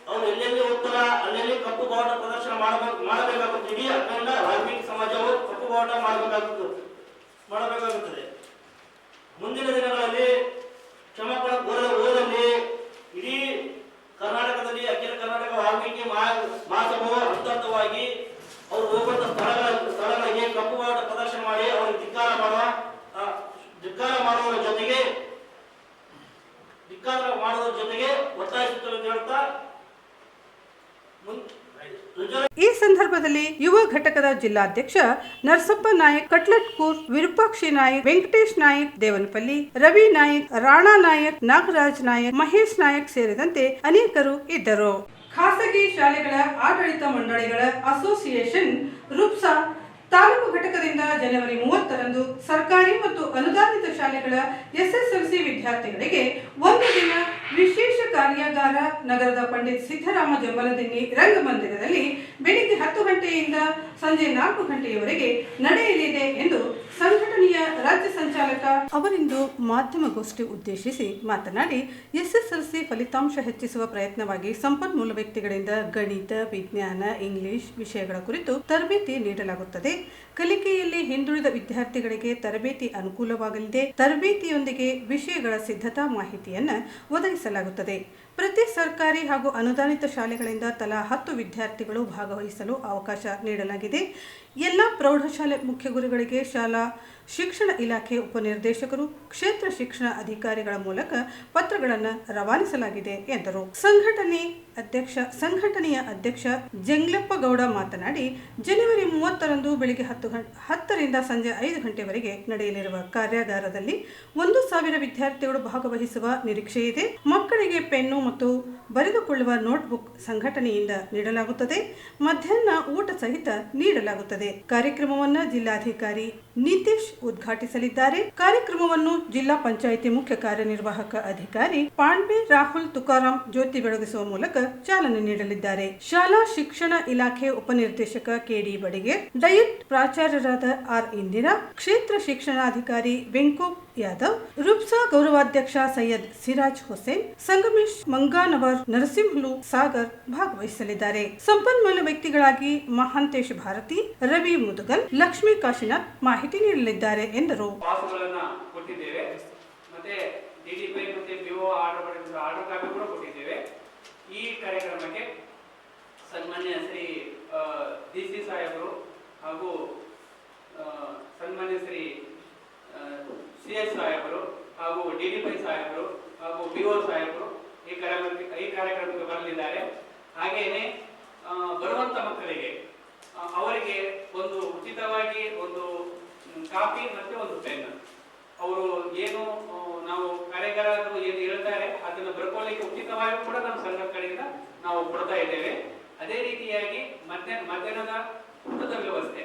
ಅವರು ಎಲ್ಲೆಲ್ಲಿ ಹೋಗ್ತಾರ ಅಲ್ಲೆಲ್ಲಿ ಕಪ್ಪು ಬಾವುಟ ಪ್ರದರ್ಶನ ಮಾಡಬೇಕಾಗುತ್ತದೆ. ಇಡೀ ಅಖಂಡ ವಾಲ್ಮೀಕಿ ಸಮಾಜವು ಕಪ್ಪು ಬಾವುಟ ಮಾಡಬೇಕಾಗುತ್ತದೆ. ಮುಂದಿನ ದಿನಗಳಲ್ಲಿ ಕ್ಷಮಾಪಣೆ ಕೋರದೆ ಹೋದಲ್ಲಿ ಇಡೀ ಕರ್ನಾಟಕದಲ್ಲಿ ಅಖಿಲ ಕರ್ನಾಟಕ ವಾಲ್ಮೀಕಿ ಮಹಾಸಭಾವು ಹಂತವಾಗಿ ಅವರು ಹೋಗುವಂತ ಸ್ಥಳಗಳಿಗೆ ಕಪ್ಪು ಬಾವುಟ ಪ್ರದರ್ಶನ ಮಾಡಿ ಅವರಿಗೆ ಧಿಕ್ಕಾರ ಮಾಡುವುದರ ಜೊತೆಗೆ ಒತ್ತಾಯಿಸುತ್ತೇವೆ ಅಂತ ಹೇಳ್ತಾ ಈ ಸಂದರ್ಭದಲ್ಲಿ ಯುವ ಘಟಕದ ಜಿಲ್ಲಾಧ್ಯಕ್ಷ ನರಸಪ್ಪ ನಾಯಕ್, ಕಟ್ಲಟ್ಕೂರ್, ವಿರೂಪಾಕ್ಷಿ ನಾಯಕ್, ವೆಂಕಟೇಶ್ ನಾಯಕ್, ದೇವನಪಲ್ಲಿ, ರವಿ ನಾಯಕ್, ರಾಣಾ ನಾಯಕ್, ನಾಗರಾಜ್ ನಾಯಕ್, ಮಹೇಶ್ ನಾಯಕ್ ಸೇರಿದಂತೆ ಅನೇಕರು ಇದ್ದರು. ಖಾಸಗಿ ಶಾಲೆಗಳ ಆಡಳಿತ ಮಂಡಳಿಗಳ ಅಸೋಸಿಯೇಷನ್ ರೂಪ್ಸಾ ತಾಲೂಕು ಘಟಕದಿಂದ ಜನವರಿ 30ರಂದು ಸರ್ಕಾರಿ ಮತ್ತು ಅನುದಾನಿತ ಶಾಲೆಗಳ ಎಸ್ಎಸ್ಎಲ್ಸಿ ವಿದ್ಯಾರ್ಥಿಗಳಿಗೆ ಒಂದು ದಿನ ವಿಶೇಷ ಕಾರ್ಯಾಗಾರ ನಗರದ ಪಂಡಿತ್ ಸಿದ್ದರಾಮ ಜಂಬಲದಿನ್ನಿ ರಂಗಮಂದಿರದಲ್ಲಿ ಬೆಳಿಗ್ಗೆ 10 ಗಂಟೆಯಿಂದ ಸಂಜೆ 4 ಗಂಟೆಯವರೆಗೆ ನಡೆಯಲಿದೆ ಎಂದು ಸಂಘಟನೆಯ ರಾಜ್ಯ ಸಂಚಾಲಕ ಅವರಿಂದು ಮಾಧ್ಯಮಗೋಷ್ಠಿ ಉದ್ದೇಶಿಸಿ ಮಾತನಾಡಿ, ಎಸ್ಎಸ್ಎಲ್ಸಿ ಫಲಿತಾಂಶ ಹೆಚ್ಚಿಸುವ ಪ್ರಯತ್ನವಾಗಿ ಸಂಪನ್ಮೂಲ ವ್ಯಕ್ತಿಗಳಿಂದ ಗಣಿತ, ವಿಜ್ಞಾನ, ಇಂಗ್ಲಿಷ್ ವಿಷಯಗಳ ಕುರಿತು ತರಬೇತಿ ನೀಡಲಾಗುತ್ತದೆ. ಕಲಿಕೆಯಲ್ಲಿ ಹಿಂದುಳಿದ ವಿದ್ಯಾರ್ಥಿಗಳಿಗೆ ತರಬೇತಿ ಅನುಕೂಲವಾಗಲಿದೆ. ತರಬೇತಿಯೊಂದಿಗೆ ವಿಷಯಗಳ ಸಿದ್ಧತಾ ಮಾಹಿತಿಯನ್ನು ಒದಗಿಸಲಾಗುತ್ತದೆ. ಪ್ರತಿ ಸರ್ಕಾರಿ ಹಾಗೂ ಅನುದಾನಿತ ಶಾಲೆಗಳಿಂದ ತಲಾ 10 ವಿದ್ಯಾರ್ಥಿಗಳು ಭಾಗವಹಿಸಲು ಅವಕಾಶ ನೀಡಲಾಗಿದೆ. ಎಲ್ಲ ಪ್ರೌಢಶಾಲೆ ಮುಖ್ಯ ಗುರುಗಳಿಗೆ ಶಾಲಾ ಶಿಕ್ಷಣ ಇಲಾಖೆ ಉಪನಿರ್ದೇಶಕರು, ಕ್ಷೇತ್ರ ಶಿಕ್ಷಣ ಅಧಿಕಾರಿಗಳ ಮೂಲಕ ಪತ್ರಗಳನ್ನು ರವಾನಿಸಲಾಗಿದೆ ಎಂದರು. ಸಂಘಟನೆಯ ಅಧ್ಯಕ್ಷ ಜಂಗ್ಲಪ್ಪ ಗೌಡ ಮಾತನಾಡಿ, ಜನವರಿ 30ರಂದು ಬೆಳಿಗ್ಗೆ 10ರಿಂದ ಸಂಜೆ 5 ಗಂಟೆವರೆಗೆ ನಡೆಯಲಿರುವ ಕಾರ್ಯಾಗಾರದಲ್ಲಿ 1,000 ವಿದ್ಯಾರ್ಥಿಗಳು ಭಾಗವಹಿಸುವ ನಿರೀಕ್ಷೆ ಇದೆ. ಮಕ್ಕಳಿಗೆ ಪೆನ್ನು ಮತ್ತು ಬರೆದುಕೊಳ್ಳುವ ನೋಟ್ಬುಕ್ ಸಂಘಟನೆಯಿಂದ ನೀಡಲಾಗುತ್ತದೆ. ಮಧ್ಯಾಹ್ನ ಊಟ ಸಹಿತ ನೀಡಲಾಗುತ್ತದೆ. ಕಾರ್ಯಕ್ರಮವನ್ನು ಜಿಲ್ಲಾಧಿಕಾರಿ ನಿತೇಶ್ ಉದ್ಘಾಟಿಸಲಿದ್ದಾರೆ. ಕಾರ್ಯಕ್ರಮವನ್ನು ಜಿಲ್ಲಾ ಪಂಚಾಯಿತಿ ಮುಖ್ಯ ಕಾರ್ಯನಿರ್ವಾಹಕ ಅಧಿಕಾರಿ ಪಾಂಡ್ವೆ ರಾಹುಲ್ ತುಕಾರಾಮ್ ಜ್ಯೋತಿ ಬೆಳಗಿಸುವ ಮೂಲಕ ಚಾಲನೆ ನೀಡಲಿದ್ದಾರೆ. ಶಾಲಾ ಶಿಕ್ಷಣ ಇಲಾಖೆ ಉಪನಿರ್ದೇಶಕ ಕೆಡಿ ಬಡಿಗೆ, ಡಯಟ್ ಪ್ರಾಚಾರ್ಯರಾದ ಆರ್ ಇಂದಿರಾ, ಕ್ಷೇತ್ರ ಶಿಕ್ಷಣಾಧಿಕಾರಿ ವೆಂಕೋ ಯಾದವ್, ರೂಪ್ಸಾ ಗೌರವಾಧ್ಯಕ್ಷ ಸೈಯದ್ ಸಿರಾಜ್ ಹುಸೇನ್, ಸಂಗಮೇಶ್ ಮಂಗಾನವರ್, ನರಸಿಂಹಲು ಸಾಗರ್ ಭಾಗವಹಿಸಲಿದ್ದಾರೆ. ಸಂಪನ್ಮೂಲ ವ್ಯಕ್ತಿಗಳಾಗಿ ಮಹಾಂತೇಶ್ ಭಾರತಿ, ರವಿ ಮುದುಗಲ್, ಲಕ್ಷ್ಮೀ ಕಾಶಿನಾಥ್ ಮಾಹಿತಿ ನೀಡಲಿದ್ದಾರೆ ಎಂದರು. ಕೊಟ್ಟಿದ್ದೇವೆ ಮತ್ತೆ ಡಿಡಿಪಿ ಮತ್ತೆ ಬಿಒ ಆರ್ಡರ್ ಕಾಪಿ ಕೂಡ ಕೊಟ್ಟಿದ್ದೇವೆ. ಈ ಕಾರ್ಯಕ್ರಮಕ್ಕೆ ಸನ್ಮಾನ್ಯ ಶ್ರೀ ಡಿಸಿ ಸಾಹೇಬರು ಹಾಗೂ ಸನ್ಮಾನ್ಯ ಶ್ರೀ ಸಿಎಸ್ ಸಾಹೇಬರು ಹಾಗೂ ಡಿಡಿಪಿ ಸಾಹೇಬರು ಹಾಗೂ ಬಿಒ ಸಾಹೇಬರು ಈ ಕಾರ್ಯಕ್ರಮಕ್ಕೆ ಬರಲಿದ್ದಾರೆ. ಹಾಗೆಯೇ ಬರುವಂತ ಮಕ್ಕಳಿಗೆ ಅವರಿಗೆ ಒಂದು ಉಚಿತವಾಗಿ ಒಂದು ಕಾಪಿ ಮತ್ತೆ ಒಂದು ಪೆನ್, ಅವರು ಏನು ನಾವು ಕಾರ್ಯಾಗಾರರು ಏನು ಹೇಳ್ತಾರೆ ಅದನ್ನು ಬರ್ಕೊಳ್ಳಿಕ್ಕೆ ಉಚಿತವಾಗಿ ಕೂಡ ನಮ್ಮ ಸಂಘ ಕಡೆಯಿಂದ ನಾವು ಕೊಡ್ತಾ ಇದ್ದೇವೆ. ಅದೇ ರೀತಿಯಾಗಿ ಮಧ್ಯಾಹ್ನದ ಊಟದ ವ್ಯವಸ್ಥೆ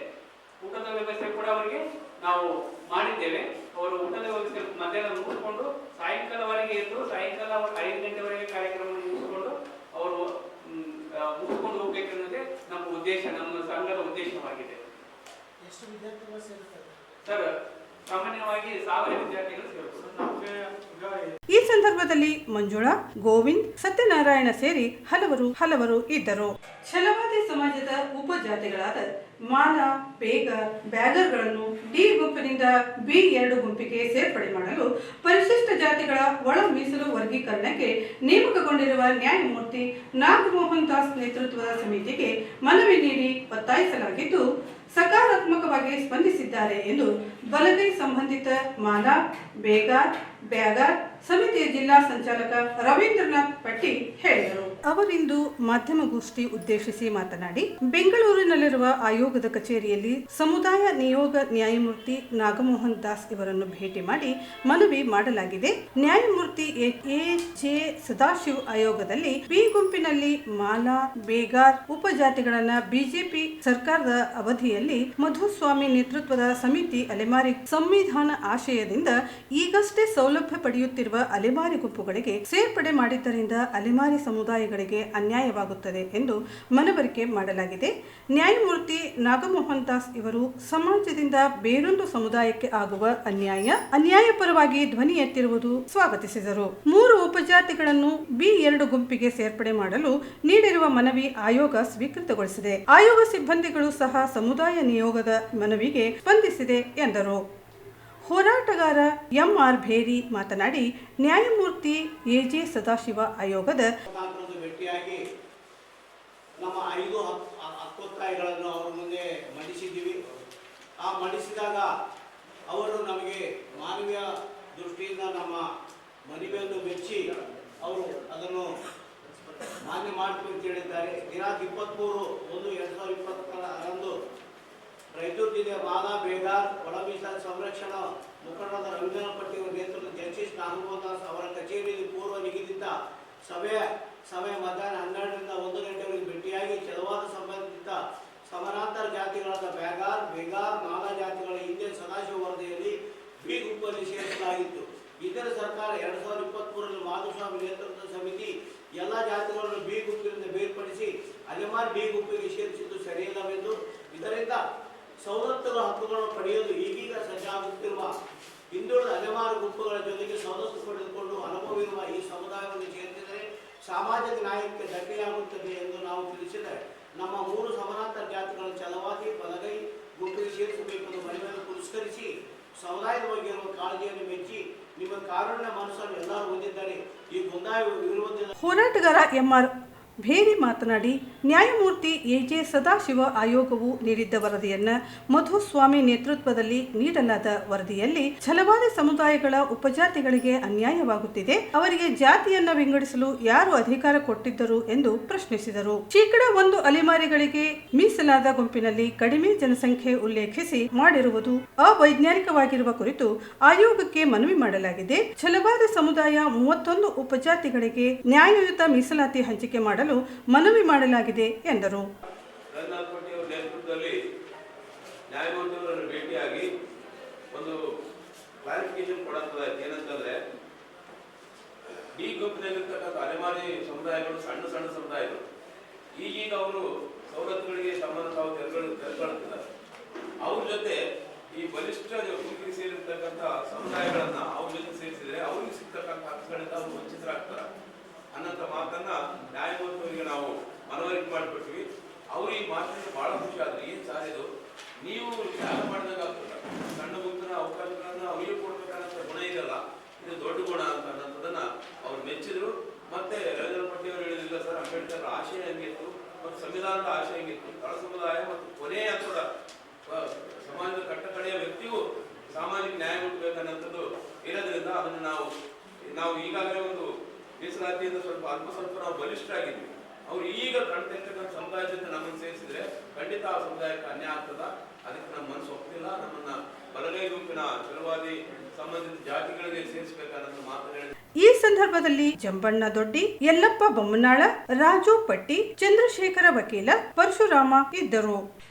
ಕೂಡ ಅವರಿಗೆ ನಾವು ಮಾಡಿದ್ದೇವೆ. ಅವರು ಊಟದ ವ್ಯವಸ್ಥೆ ಮಧ್ಯಾಹ್ನ ಮುಗಿಸ್ಕೊಂಡು ಸಾಯಂಕಾಲವರೆಗೆ ಇದ್ದು ಸಾಯಂಕಾಲ 5 ಗಂಟೆವರೆಗೆ ಕಾರ್ಯಕ್ರಮ ಮುಗಿಸ್ಕೊಂಡು ಅವರು ಮುಗಿಸ್ಕೊಂಡು ಹೋಗ್ಬೇಕನ್ನೋದೇ ನಮ್ಮ ಉದ್ದೇಶ, ನಮ್ಮ ಸಂಘದ ಉದ್ದೇಶವಾಗಿದೆ. ಎಷ್ಟು ವಿದ್ಯಾರ್ಥಿಗಳು ಸೇರುತ್ತಾರೆ ಸರ್? ಸಾಮಾನ್ಯವಾಗಿ 1000 ವಿದ್ಯಾರ್ಥಿಗಳು ಸೇರುತ್ತಾರೆ. ಈ ಸಂದರ್ಭದಲ್ಲಿ ಮಂಜುಳಾ, ಗೋವಿಂದ್, ಸತ್ಯನಾರಾಯಣ ಸೇರಿ ಹಲವರು ಇದ್ದರು. ಛಲವಾದಿ ಸಮಾಜದ ಉಪಜಾತಿಗಳಾದ ಮಾಲ, ಬೇಗ, ಬ್ಯಾಗರ್ಗಳನ್ನು ಡಿ ಗುಂಪಿನಿಂದ ಬಿ2 ಗುಂಪಿಗೆ ಸೇರ್ಪಡೆ ಮಾಡಲು ಪರಿಶಿಷ್ಟ ಜಾತಿಗಳ ಒಳ ಮೀಸಲು ವರ್ಗೀಕರಣಕ್ಕೆ ನೇಮಕಗೊಂಡಿರುವ ನ್ಯಾಯಮೂರ್ತಿ ನಾಗಮೋಹನ್ ದಾಸ್ ನೇತೃತ್ವದ ಸಮಿತಿಗೆ ಮನವಿ ನೀಡಿ ಒತ್ತಾಯಿಸಲಾಗಿದ್ದು, ಸಕಾರಾತ್ಮಕವಾಗಿ ಸ್ಪಂದಿಸಿದ್ದಾರೆ ಎಂದು ಬಲಗೈ ಸಂಬಂಧಿತ ಮಾಲ, ಬೇಗಾರ್, ಬ್ಯಾಗಾರ್ ಸಮಿತಿಯ ಜಿಲ್ಲಾ ಸಂಚಾಲಕ ರವೀಂದ್ರನಾಥ್ ಪಟ್ಟಿ ಹೇಳಿದರು. ಅವರಿಂದು ಮಾಧ್ಯಮಗೋಷ್ಠಿ ಉದ್ದೇಶಿಸಿ ಮಾತನಾಡಿ, ಬೆಂಗಳೂರಿನಲ್ಲಿರುವ ಆಯೋಗದ ಕಚೇರಿಯಲ್ಲಿ ಸಮುದಾಯ ನಿಯೋಗ ನ್ಯಾಯಮೂರ್ತಿ ನಾಗಮೋಹನ್ ದಾಸ್ ಇವರನ್ನು ಭೇಟಿ ಮಾಡಿ ಮನವಿ ಮಾಡಲಾಗಿದೆ. ನ್ಯಾಯಮೂರ್ತಿ ಎ.ಜೆ. ಸದಾಶಿವ್ ಆಯೋಗದಲ್ಲಿ ಬಿ ಗುಂಪಿನಲ್ಲಿ ಮಾಲ, ಬೇಗಾರ್ ಉಪಜಾತಿಗಳನ್ನ ಬಿಜೆಪಿ ಸರ್ಕಾರದ ಅವಧಿಯಲ್ಲಿ ಮಧುಸ್ವಾಮಿ ನೇತೃತ್ವದ ಸಮಿತಿ ಅಲೆಮಾರಿ ಸಂವಿಧಾನ ಆಶಯದಿಂದ ಈಗಷ್ಟೇ ಸೌಲಭ್ಯ ಪಡೆಯುತ್ತಿರುವ ಅಲೆಮಾರಿ ಗುಂಪುಗಳಿಗೆ ಸೇರ್ಪಡೆ ಮಾಡಿದ್ದರಿಂದ ಅಲೆಮಾರಿ ಸಮುದಾಯಗಳಿಗೆ ಅನ್ಯಾಯವಾಗುತ್ತದೆ ಎಂದು ಮನವರಿಕೆ ಮಾಡಲಾಗಿದೆ. ನ್ಯಾಯಮೂರ್ತಿ ನಾಗಮೋಹನ್ ದಾಸ್ ಇವರು ಸಮಾಜದಿಂದ ಬೇರೊಂದು ಸಮುದಾಯಕ್ಕೆ ಆಗುವ ಅನ್ಯಾಯ ಪರವಾಗಿ ಧ್ವನಿ ಎತ್ತಿರುವುದು ಸ್ವಾಗತಿಸಿದರು. 3 ಉಪಜಾತಿಗಳನ್ನು ಬಿ2 ಗುಂಪಿಗೆ ಸೇರ್ಪಡೆ ಮಾಡಲು ನೀಡಿರುವ ಮನವಿ ಆಯೋಗ ಸ್ವೀಕೃತಗೊಳಿಸಿದೆ. ಆಯೋಗ ಸಿಬ್ಬಂದಿಗಳು ಸಹ ಸಮುದಾಯ ನಿಯೋಗದ ಮನವಿಗೆ ಸ್ಪಂದಿಸಿದೆ ಎಂದರು. ಹೋರಾಟಗಾರ ಎಂ.ಆರ್. ಭೇರಿ ಮಾತನಾಡಿ, ನ್ಯಾಯಮೂರ್ತಿ ಎ.ಜೆ. ಸದಾಶಿವ ಆಯೋಗದ ಭೇಟಿಯಾಗಿ ನಮ್ಮ 5 ಹಕ್ಕೊತ್ತಾಯಗಳನ್ನು ಅವರ ಮುಂದೆ ಮಂಡಿಸಿದ್ದೀವಿ. ಆ ಮಂಡಿಸಿದಾಗ ಅವರು ನಮಗೆ ಮಾನವೀಯ ದೃಷ್ಟಿಯಿಂದ ನಮ್ಮ ಮನವಿಯನ್ನು ಮೆಚ್ಚಿ ಅವರು ಅದನ್ನು ಮಾನ್ಯ ಮಾಡಬೇಕು ಅಂತ ಹೇಳಿದ್ದಾರೆ. ದಿನಾಂಕ 23/1/2020 ರಾಯಚೂರು ಜಿಲ್ಲೆಯ ಮಾಲಾ, ಬೇಗಾರ್ ಒಳ ಮೀಸಲು ಸಂರಕ್ಷಣಾ ಮುಖಂಡರಾದ ರವೀಂದ್ರನಾಥ್ ಪಟ್ಟಿ ಅವರ ನೇತೃತ್ವದ ಜಸ್ಟಿಸ್ ನಾಗಮೋಹನ್ ದಾಸ್ ಅವರ ಕಚೇರಿಯಲ್ಲಿ ಪೂರ್ವ ನಿಗದಿತ ಸಮಯ ಮಧ್ಯಾಹ್ನ 12ರಿಂದ 1 ಗಂಟೆವರೆಗೆ ಭೇಟಿಯಾಗಿ ಛಲವಾದ ಸಂಬಂಧಿತ ಸಮಾನಾಂತರ ಜಾತಿಗಳಾದ ಬೇಗಾರ್, ಮಾಲಾ ಜಾತಿಗಳ ಹಿಂದೆ ಸದಾಶಿವ ವರದಿಯಲ್ಲಿ ಬಿ ಗುಂಪಲ್ಲಿ ಸೇರಿಸಲಾಗಿತ್ತು. ಇದರ ಸರ್ಕಾರ 2023ರಲ್ಲಿ ಮಾಧುಸ್ವಾಮಿ ನೇತೃತ್ವದ ಸಮಿತಿ ಎಲ್ಲ ಜಾತಿಗಳನ್ನು ಬಿ ಗುಂಪಿನಿಂದ ಬೇರ್ಪಡಿಸಿ ಅಲೆಮಾರಿ ಬಿ ಗುಂಪಿಗೆ ಸೇರಿಸಿದ್ದು ಸರಿಯಲ್ಲವೆಂದು, ಇದರಿಂದ ಸವಲತ್ತುಗಳ ಹಕ್ಕುಗಳನ್ನು ಪಡೆಯಲು ಈಗೀಗ ಸಜ್ಜಾಗುತ್ತಿರುವ ಹಿಂದುಳಿದ ಅಲೆಮಾರಿ ಗುಂಪುಗಳ ಜೊತೆಗೆ ಸವಲತ್ತು ಪಡೆದುಕೊಂಡು ಅನುಭವಿರುವ ಈ ಸಮುದಾಯವನ್ನು ಸೇರಿಸಿದರೆ ಸಾಮಾಜಿಕ ನ್ಯಾಯಕ್ಕೆ ಧಕ್ಕೆಯಾಗುತ್ತದೆ ಎಂದು ನಾವು ತಿಳಿಸಿದರೆ, ನಮ್ಮ 3 ಸಮಾನಾಂತರ ಜಾತಿಗಳ ಛಲವಾದಿ ಬಲಗೈ ಗುಂಪಿಗೆ ಸೇರಿಸಬೇಕೆಂದು ಮನವಿಯನ್ನು ಪುರಸ್ಕರಿಸಿ ಸಮುದಾಯದ ಬಗ್ಗೆ ಇರುವ ಕಾಳಜಿಯನ್ನು ಮೆಚ್ಚಿ ನಿಮ್ಮ ಕಾರುಣ್ಯ ಮನಸ್ಸನ್ನು ಎಲ್ಲರೂ ಹೊಂದಿದ್ದಾರೆ. ಈ ಗೊಂದಾಯ ವಿರೋಧದ ಹೋರಾಟಗಾರ ಎಂ.ಆರ್. ಭೇರಿ ಮಾತನಾಡಿ, ನ್ಯಾಯಮೂರ್ತಿ ಎ.ಜೆ. ಸದಾಶಿವ ಆಯೋಗವು ನೀಡಿದ್ದ ವರದಿಯನ್ನ ಮಧುಸ್ವಾಮಿ ನೇತೃತ್ವದಲ್ಲಿ ನೀಡಲಾದ ವರದಿಯಲ್ಲಿ ಛಲವಾದಿ ಸಮುದಾಯಗಳ ಉಪಜಾತಿಗಳಿಗೆ ಅನ್ಯಾಯವಾಗುತ್ತಿದೆ. ಅವರಿಗೆ ಜಾತಿಯನ್ನ ವಿಂಗಡಿಸಲು ಯಾರು ಅಧಿಕಾರ ಕೊಟ್ಟಿದ್ದರು ಎಂದು ಪ್ರಶ್ನಿಸಿದರು. ಶೇಕಡಾ 1 ಅಲೆಮಾರಿಗಳಿಗೆ ಮೀಸಲಾದ ಗುಂಪಿನಲ್ಲಿ ಕಡಿಮೆ ಜನಸಂಖ್ಯೆ ಉಲ್ಲೇಖಿಸಿ ಮಾಡಿರುವುದು ಅವೈಜ್ಞಾನಿಕವಾಗಿರುವ ಕುರಿತು ಆಯೋಗಕ್ಕೆ ಮನವಿ ಮಾಡಲಾಗಿದೆ. ಛಲವಾದಿ ಸಮುದಾಯ 31 ಉಪಜಾತಿಗಳಿಗೆ ನ್ಯಾಯಯುತ ಮೀಸಲಾತಿ ಹಂಚಿಕೆ ಮಾಡಲು ಮನವಿ ಮಾಡಲಾಗಿದೆ ಎಂದರು. ನೇತೃತ್ವದಲ್ಲಿ ನ್ಯಾಯಮೂರ್ತಿಯವರನ್ನು ಭೇಟಿಯಾಗಿ ಒಂದು ಕ್ಲಾರಿಫಿಕೇಶನ್ ಕೊಡುತ್ತದೆ. ಏನಂತಂದ್ರೆ, ಡಿ ಗುಂಪಿನಲ್ಲಿರ್ತಕ್ಕಂಥ ಅಲೆಮಾರಿ ಸಮುದಾಯಗಳು ಸಣ್ಣ ಸಮುದಾಯಗಳು ಈಗೀಗ ಅವರು ಸವಲತ್ತುಗಳಿಗೆ ಸಂಬಂಧ ತಾವು ತೆರೆದುಕೊಳ್ಳುತ್ತಿದ್ದಾರೆ. ಅವ್ರ ಜೊತೆ ಈ ಬಲಿಷ್ಠ ಗುಂಪಿಗೆ ಸೇರಿರ್ತಕ್ಕಂಥ ಸಮುದಾಯಗಳನ್ನ ಅವ್ರ ಜೊತೆ ಸೇರಿಸಿದ್ರೆ ಅವ್ರಿಗೆ ಸಿಗ್ತಕ್ಕಂಥ ಹಕ್ಕುಗಳಿಂದ ಅವರು ವಂಚಿತರಾಗ್ತಾರೆ ಅನ್ನೋಂಥ ಮಾತನ್ನ ನ್ಯಾಯಮೂರ್ತಿಯವರಿಗೆ ನಾವು ಮನವರಿಕೆ ಮಾಡಿಕೊಟ್ವಿ. ಅವ್ರು ಈ ಮಾತಿನಿಂದ ಬಹಳ ಖುಷಿ ಆದ್ರೆ, ಏನ್ ಸಾರ್ ಇದು, ನೀವು ತ್ಯಾಗ ಮಾಡಿದಾಗ ಆಗ್ತದ, ಸಣ್ಣ ಗುಂಪಿನ ಅವಕಾಶಗಳನ್ನ ಅವ್ರಿಗೆ ಕೊಡ್ಬೇಕನ್ನೋ ಗುಣ ಇದೆಯಲ್ಲ, ಇದು ದೊಡ್ಡ ಗುಣ ಅಂತ ಅನ್ನೋದನ್ನ ಅವ್ರು ಮೆಚ್ಚಿದ್ರು. ಮತ್ತೆ ರವೀಂದ್ರ ಪಟ್ಟಿ ಅವರು ಹೇಳಿದಿಲ್ಲ ಸರ್, ಅಂಬೇಡ್ಕರ್ ಆಶಯ ಹೆಂಗಿತ್ತು ಮತ್ತು ಸಂವಿಧಾನದ ಆಶಯ ಹೆಂಗಿತ್ತು, ತಳ ಸಮುದಾಯ ಮತ್ತು ಕೊನೆಯ ಹಂತದ ಸಮಾಜದ ಕಟ್ಟಕಡೆಯ ವ್ಯಕ್ತಿಗೂ ಸಾಮಾಜಿಕ ನ್ಯಾಯ ಮುಟ್ಟಬೇಕನ್ನೋಂಥದ್ದು ಇರೋದ್ರಿಂದ ಅದನ್ನು ನಾವು ಈಗಾಗಲೇ ಒಂದು ಮೀಸಲಾತಿಯಿಂದ ಸ್ವಲ್ಪ ನಾವು ಬಲಿಷ್ಠ ಆಗಿದ್ವಿ. ಅವ್ರು ಈಗ ಕಾಣ್ತಿರ್ತಕ್ಕಂಥ ಸಮುದಾಯ ಜೊತೆ ನಮ್ಮನ್ನು ಸೇರಿಸಿದ್ರೆ ಖಂಡಿತ ಆ ಸಮುದಾಯಕ್ಕೆ ಅನ್ಯಾಯ ಆಗ್ತದ. ಅದಕ್ಕೆ ನಮ್ಮ ಮನಸ್ಸು ಒಪ್ಪಿಲ್ಲ. ನಮ್ಮನ್ನ ಬಲಗೈ ಗುಂಪಿನ ಛಲವಾದಿ ಸಂಬಂಧಿತ ಜಾತಿಗಳಿಗೆ ಸೇರಿಸಬೇಕನ್ನೋ ಮಾತು ಹೇಳಿದ್ರು. ಈ ಸಂದರ್ಭದಲ್ಲಿ ಜಂಬಣ್ಣ ದೊಡ್ಡಿ, ಯಲ್ಲಪ್ಪ ಬೊಮ್ಮನಾಳ, ರಾಜು ಪಟ್ಟಿ, ಚಂದ್ರಶೇಖರ ವಕೀಲ, ಪರಶುರಾಮ ಇದ್ದರು.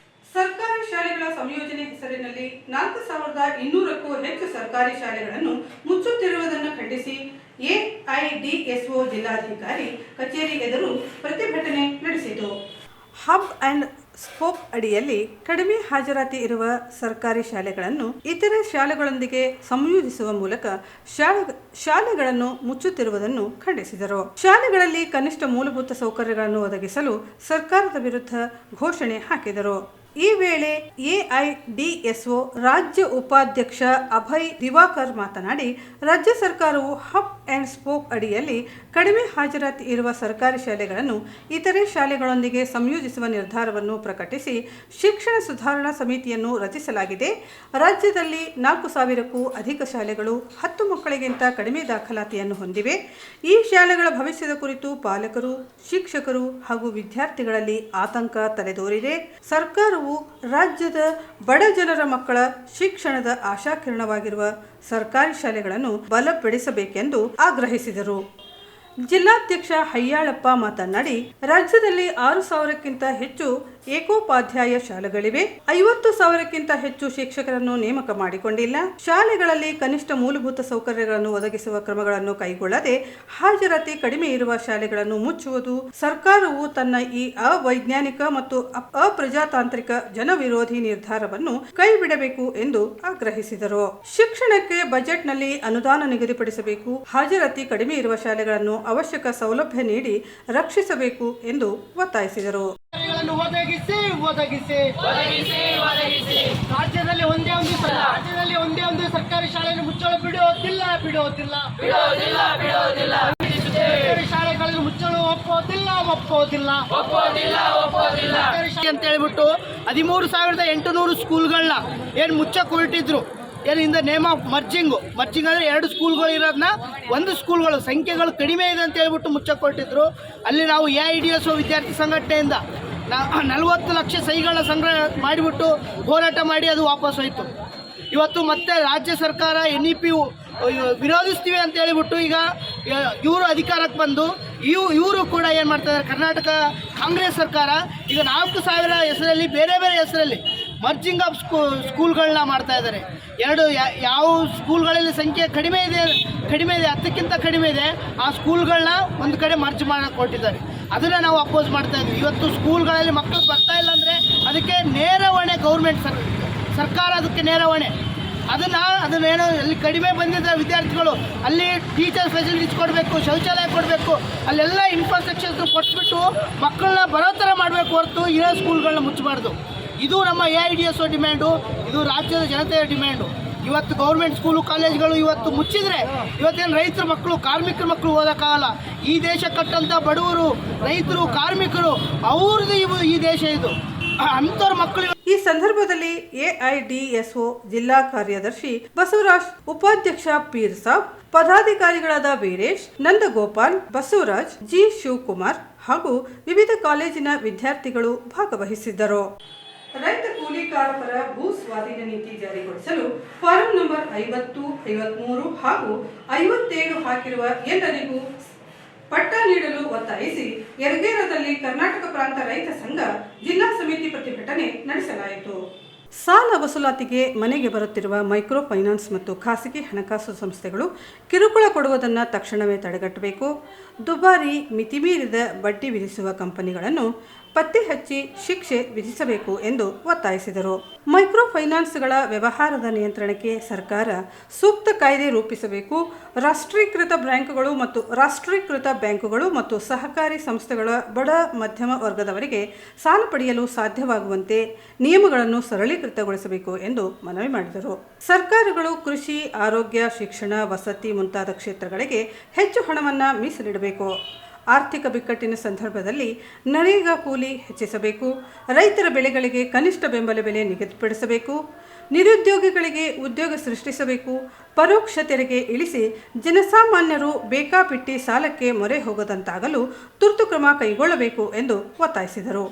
ಸರ್ಕಾರಿ ಶಾಲೆಗಳ ಸಂಯೋಜನೆ ಹೆಸರಿನಲ್ಲಿ 4200ಕ್ಕೂ ಹೆಚ್ಚು ಸರ್ಕಾರಿ ಶಾಲೆಗಳನ್ನು ಮುಚ್ಚುತ್ತಿರುವುದನ್ನು ಖಂಡಿಸಿ ಎಐಡಿಎಸ್ಒ ಜಿಲ್ಲಾಧಿಕಾರಿ ಕಚೇರಿ ಎದುರು ಪ್ರತಿಭಟನೆ ನಡೆಸಿತು. ಹಬ್ ಅಂಡ್ ಸ್ಪೋಕ್ ಅಡಿಯಲ್ಲಿ ಕಡಿಮೆ ಹಾಜರಾತಿ ಇರುವ ಸರ್ಕಾರಿ ಶಾಲೆಗಳನ್ನು ಇತರೆ ಶಾಲೆಗಳೊಂದಿಗೆ ಸಂಯೋಜಿಸುವ ಮೂಲಕ ಶಾಲೆಗಳನ್ನು ಮುಚ್ಚುತ್ತಿರುವುದನ್ನು ಖಂಡಿಸಿದರು. ಶಾಲೆಗಳಲ್ಲಿ ಕನಿಷ್ಠ ಮೂಲಭೂತ ಸೌಕರ್ಯಗಳನ್ನು ಒದಗಿಸಲು ಸರ್ಕಾರದ ವಿರುದ್ಧ ಘೋಷಣೆ ಹಾಕಿದರು. ಈ ವೇಳೆ ಎಐಡಿಎಸ್ಒ ರಾಜ್ಯ ಉಪಾಧ್ಯಕ್ಷ ಅಭಯ್ ದಿವಾಕರ್ ಮಾತನಾಡಿ, ರಾಜ್ಯ ಸರ್ಕಾರವು ಹಬ್ ಅಂಡ್ ಸ್ಪೋಕ್ ಅಡಿಯಲ್ಲಿ ಕಡಿಮೆ ಹಾಜರಾತಿ ಇರುವ ಸರ್ಕಾರಿ ಶಾಲೆಗಳನ್ನು ಇತರೆ ಶಾಲೆಗಳೊಂದಿಗೆ ಸಂಯೋಜಿಸುವ ನಿರ್ಧಾರವನ್ನು ಪ್ರಕಟಿಸಿ ಶಿಕ್ಷಣ ಸುಧಾರಣಾ ಸಮಿತಿಯನ್ನು ರಚಿಸಲಾಗಿದೆ. ರಾಜ್ಯದಲ್ಲಿ 4,000ಕ್ಕೂ ಅಧಿಕ ಶಾಲೆಗಳು 10 ಮಕ್ಕಳಿಗಿಂತ ಕಡಿಮೆ ದಾಖಲಾತಿಯನ್ನು ಹೊಂದಿವೆ. ಈ ಶಾಲೆಗಳ ಭವಿಷ್ಯದ ಕುರಿತು ಪಾಲಕರು, ಶಿಕ್ಷಕರು ಹಾಗೂ ವಿದ್ಯಾರ್ಥಿಗಳಲ್ಲಿ ಆತಂಕ ತಲೆದೋರಿದೆ. ಸರ್ಕಾರವು ರಾಜ್ಯದ ಬಡ ಜನರ ಮಕ್ಕಳ ಶಿಕ್ಷಣದ ಆಶಾಕಿರಣವಾಗಿರುವ ಸರ್ಕಾರಿ ಶಾಲೆಗಳನ್ನು ಬಲಪಡಿಸಬೇಕೆಂದು ಆಗ್ರಹಿಸಿದರು. ಜಿಲ್ಲಾಧ್ಯಕ್ಷ ಹಯ್ಯಾಳಪ್ಪ ಮಾತನಾಡಿ, ರಾಜ್ಯದಲ್ಲಿ 6,000ಕ್ಕಿಂತ ಹೆಚ್ಚು ಏಕೋಪಾಧ್ಯಾಯ ಶಾಲೆಗಳಿವೆ. 50,000ಕ್ಕಿಂತ ಹೆಚ್ಚು ಶಿಕ್ಷಕರನ್ನು ನೇಮಕ ಮಾಡಿಕೊಂಡಿಲ್ಲ. ಶಾಲೆಗಳಲ್ಲಿ ಕನಿಷ್ಠ ಮೂಲಭೂತ ಸೌಕರ್ಯಗಳನ್ನು ಒದಗಿಸುವ ಕ್ರಮಗಳನ್ನು ಕೈಗೊಳ್ಳದೆ ಹಾಜರಾತಿ ಕಡಿಮೆ ಇರುವ ಶಾಲೆಗಳನ್ನು ಮುಚ್ಚುವುದು ಸರ್ಕಾರವು ತನ್ನ ಈ ಅವೈಜ್ಞಾನಿಕ ಮತ್ತು ಅಪ್ರಜಾತಾಂತ್ರಿಕ ಜನವಿರೋಧಿ ನಿರ್ಧಾರವನ್ನು ಕೈಬಿಡಬೇಕು ಎಂದು ಆಗ್ರಹಿಸಿದರು. ಶಿಕ್ಷಣಕ್ಕೆ ಬಜೆಟ್ನಲ್ಲಿ ಅನುದಾನ ನಿಗದಿಪಡಿಸಬೇಕು. ಹಾಜರಾತಿ ಕಡಿಮೆ ಇರುವ ಶಾಲೆಗಳನ್ನು ಅವಶ್ಯಕ ಸೌಲಭ್ಯ ನೀಡಿ ರಕ್ಷಿಸಬೇಕು ಎಂದು ಒತ್ತಾಯಿಸಿದರು. ರಾಜ್ಯದಲ್ಲಿ ಒಂದೇ ಒಂದು ಸರ್ಕಾರಿ ಶಾಲೆಯನ್ನು ಮುಚ್ಚಲು ಬಿಡುವುದಿಲ್ಲ. ಸರ್ಕಾರಿ ಶಾಲೆಗಳನ್ನು ಮುಚ್ಚಲು ಒಪ್ಪೋದಿಲ್ಲ ಅಂತ ಹೇಳ್ಬಿಟ್ಟು 13,800 ಸ್ಕೂಲ್ಗಳನ್ನ ಏನು ಮುಚ್ಚಕ್ಕೆ ಹೊರಟಿದ್ರು. ಏನಿಂದ ನೇಮ್ ಆಫ್ ಮರ್ಜಿಂಗ್ ಅಂದರೆ 2 ಸ್ಕೂಲ್ಗಳು ಇರೋದನ್ನ 1 ಸ್ಕೂಲ್ಗಳು ಸಂಖ್ಯೆಗಳು ಕಡಿಮೆ ಇದೆ ಅಂತ ಹೇಳ್ಬಿಟ್ಟು ಮುಚ್ಚಕ್ಕೆ ಹೊರಟಿದ್ರು. ಅಲ್ಲಿ ನಾವು ಎಐಡಿಎಸ್ಒ ವಿದ್ಯಾರ್ಥಿ ಸಂಘಟನೆಯಿಂದ 40 ಲಕ್ಷ ಸಹಿಗಳನ್ನ ಸಂಗ್ರಹ ಮಾಡಿಬಿಟ್ಟು ಹೋರಾಟ ಮಾಡಿ ಅದು ವಾಪಸ್ ಹೋಯಿತು. ಇವತ್ತು ಮತ್ತೆ ರಾಜ್ಯ ಸರ್ಕಾರ NEP ವಿರೋಧಿಸ್ತೀವಿ ಅಂತ ಹೇಳಿಬಿಟ್ಟು ಈಗ ಇವರು ಅಧಿಕಾರಕ್ಕೆ ಬಂದು ಇವರು ಕೂಡ ಏನು ಮಾಡ್ತಾಯಿದ್ದಾರೆ, ಕರ್ನಾಟಕ ಕಾಂಗ್ರೆಸ್ ಸರ್ಕಾರ ಈಗ 4,000 ಹೆಸರಲ್ಲಿ ಬೇರೆ ಹೆಸರಲ್ಲಿ ಮರ್ಜಿಂಗ್ ಆಫ್ ಸ್ಕೂಲ್ಗಳನ್ನ ಮಾಡ್ತಾ ಇದ್ದಾರೆ. ಯಾವ ಸ್ಕೂಲ್ಗಳಲ್ಲಿ ಸಂಖ್ಯೆ ಕಡಿಮೆ ಇದೆ 10ಕ್ಕಿಂತ ಕಡಿಮೆ ಇದೆ ಆ ಸ್ಕೂಲ್ಗಳನ್ನ ಒಂದು ಕಡೆ ಮರ್ಜ್ ಮಾಡಕ್ಕೆ ಕೊಟ್ಟಿದ್ದಾರೆ. ಅದನ್ನು ನಾವು ಅಪೋಸ್ ಮಾಡ್ತಾ ಇದ್ವಿ. ಇವತ್ತು ಸ್ಕೂಲ್ಗಳಲ್ಲಿ ಮಕ್ಕಳು ಬರ್ತಾ ಇಲ್ಲ ಅಂದರೆ ಅದಕ್ಕೆ ನೇರ ಹೊಣೆ ಗೌರ್ಮೆಂಟ್ ಸರ್ಕಾರ, ಅದಕ್ಕೆ ನೇರ ಹೊಣೆ. ಅದನ್ನೇನೋ ಅಲ್ಲಿ ಕಡಿಮೆ ಬಂದಿದ್ದ ವಿದ್ಯಾರ್ಥಿಗಳು ಅಲ್ಲಿ ಟೀಚರ್ ಫೆಸಿಲಿಟೀಸ್ ಕೊಡಬೇಕು, ಶೌಚಾಲಯ ಕೊಡಬೇಕು, ಅಲ್ಲೆಲ್ಲ ಇನ್ಫ್ರಾಸ್ಟ್ರಕ್ಚರ್ಸ್ ಕೊಟ್ಬಿಟ್ಟು ಮಕ್ಕಳನ್ನ ಬರೋ ಥರ ಮಾಡಬೇಕು ಹೊರತು ಇರೋ ಸ್ಕೂಲ್ಗಳನ್ನ ಮುಚ್ಚಬಾರ್ದು. ಇದು ನಮ್ಮ ಎಐಡಿಎಸ್ಒ ಡಿಮ್ಯಾಂಡು, ಇದು ರಾಜ್ಯದ ಜನತೆಯ ಡಿಮ್ಯಾಂಡು. ಇವತ್ತು ಗೌರ್ಮೆಂಟ್ ಸ್ಕೂಲು ಕಾಲೇಜ್ಗಳು ಇವತ್ತು ಮುಚ್ಚಿದರೆ ಇವತ್ತೇನು ರೈತರ ಮಕ್ಕಳು, ಕಾರ್ಮಿಕರ ಮಕ್ಕಳು ಓದೋಕ್ಕಾಗಲ್ಲ. ಈ ದೇಶ ಕಟ್ಟಂಥ ಬಡವರು, ರೈತರು, ಕಾರ್ಮಿಕರು ಅವ್ರದ್ದು ಈ ದೇಶ ಇದು. ಅಂಥವ್ರ ಮಕ್ಕಳು. ಈ ಸಂದರ್ಭದಲ್ಲಿ ಎಐಡಿಎಸ್ಒ ಜಿಲ್ಲಾ ಕಾರ್ಯದರ್ಶಿ ಬಸವರಾಜ್, ಉಪಾಧ್ಯಕ್ಷ ಪೀರ್ ಸಾಬ್, ಪದಾಧಿಕಾರಿಗಳಾದ ವೀರೇಶ್, ನಂದಗೋಪಾಲ್, ಬಸವರಾಜ್, ಜಿ ಶಿವಕುಮಾರ್ ಹಾಗೂ ವಿವಿಧ ಕಾಲೇಜಿನ ವಿದ್ಯಾರ್ಥಿಗಳು ಭಾಗವಹಿಸಿದ್ದರು. ರೈತ ಕೂಲಿಕಾರರ ಭೂ ಸ್ವಾಧೀನ ನೀತಿ ಜಾರಿಗೊಳಿಸಲು ಫಾರಂ ನಂಬರ್ 50, 53 ಹಾಗೂ 57 ಹಾಕಿರುವ ಎಲ್ಲರಿಗೂ ಪಟ್ಟ ನೀಡಲು ಒತ್ತಾಯಿಸಿ ಯರಗೇರದಲ್ಲಿ ಕರ್ನಾಟಕ ಪ್ರಾಂತ ರೈತ ಸಂಘ ಜಿಲ್ಲಾ ಸಮಿತಿ ಪ್ರತಿಭಟನೆ ನಡೆಸಲಾಯಿತು. ಸಾಲ ವಸೂಲಾತಿಗೆ ಮನೆಗೆ ಬರುತ್ತಿರುವ ಮೈಕ್ರೋ ಫೈನಾನ್ಸ್ ಮತ್ತು ಖಾಸಗಿ ಹಣಕಾಸು ಸಂಸ್ಥೆಗಳು ಕಿರುಕುಳ ಕೊಡುವುದನ್ನು ತಕ್ಷಣವೇ ತಡೆಗಟ್ಟಬೇಕು. ದುಬಾರಿ ಮಿತಿಮೀರಿದ ಬಡ್ಡಿ ವಿಧಿಸುವ ಕಂಪನಿಗಳನ್ನು ಪತ್ತೆ ಹಚ್ಚಿ ಶಿಕ್ಷೆ ವಿಧಿಸಬೇಕು ಎಂದು ಒತ್ತಾಯಿಸಿದರು. ಮೈಕ್ರೋ ಫೈನಾನ್ಸ್ಗಳ ವ್ಯವಹಾರದ ನಿಯಂತ್ರಣಕ್ಕೆ ಸರ್ಕಾರ ಸೂಕ್ತ ಕಾಯ್ದೆ ರೂಪಿಸಬೇಕು. ರಾಷ್ಟ್ರೀಕೃತ ಬ್ಯಾಂಕುಗಳು ಮತ್ತು ಸಹಕಾರಿ ಸಂಸ್ಥೆಗಳ ಬಡ ಮಧ್ಯಮ ವರ್ಗದವರಿಗೆ ಸಾಲ ಪಡೆಯಲು ಸಾಧ್ಯವಾಗುವಂತೆ ನಿಯಮಗಳನ್ನು ಸರಳೀಕೃತಗೊಳಿಸಬೇಕು ಎಂದು ಮನವಿ ಮಾಡಿದರು. ಸರ್ಕಾರಗಳು ಕೃಷಿ, ಆರೋಗ್ಯ, ಶಿಕ್ಷಣ, ವಸತಿ ಮುಂತಾದ ಕ್ಷೇತ್ರಗಳಿಗೆ ಹೆಚ್ಚು ಹಣವನ್ನು ಮೀಸಲಿಡಬೇಕು. ಆರ್ಥಿಕ ಬಿಕ್ಕಟ್ಟಿನ ಸಂದರ್ಭದಲ್ಲಿ ನರೇಗಾ ಕೂಲಿ ಹೆಚ್ಚಿಸಬೇಕು. ರೈತರ ಬೆಳೆಗಳಿಗೆ ಕನಿಷ್ಠ ಬೆಂಬಲ ಬೆಲೆ ನಿಗದಿಪಡಿಸಬೇಕು. ನಿರುದ್ಯೋಗಿಗಳಿಗೆ ಉದ್ಯೋಗ ಸೃಷ್ಟಿಸಬೇಕು. ಪರೋಕ್ಷ ತೆರಿಗೆ ಇಳಿಸಿ ಜನಸಾಮಾನ್ಯರು ಬೇಕಾಬಿಟ್ಟಿ ಸಾಲಕ್ಕೆ ಮೊರೆ ಹೋಗದಂತಾಗಲು ತುರ್ತು ಕ್ರಮ ಕೈಗೊಳ್ಳಬೇಕು ಎಂದು ಒತ್ತಾಯಿಸಿದರು.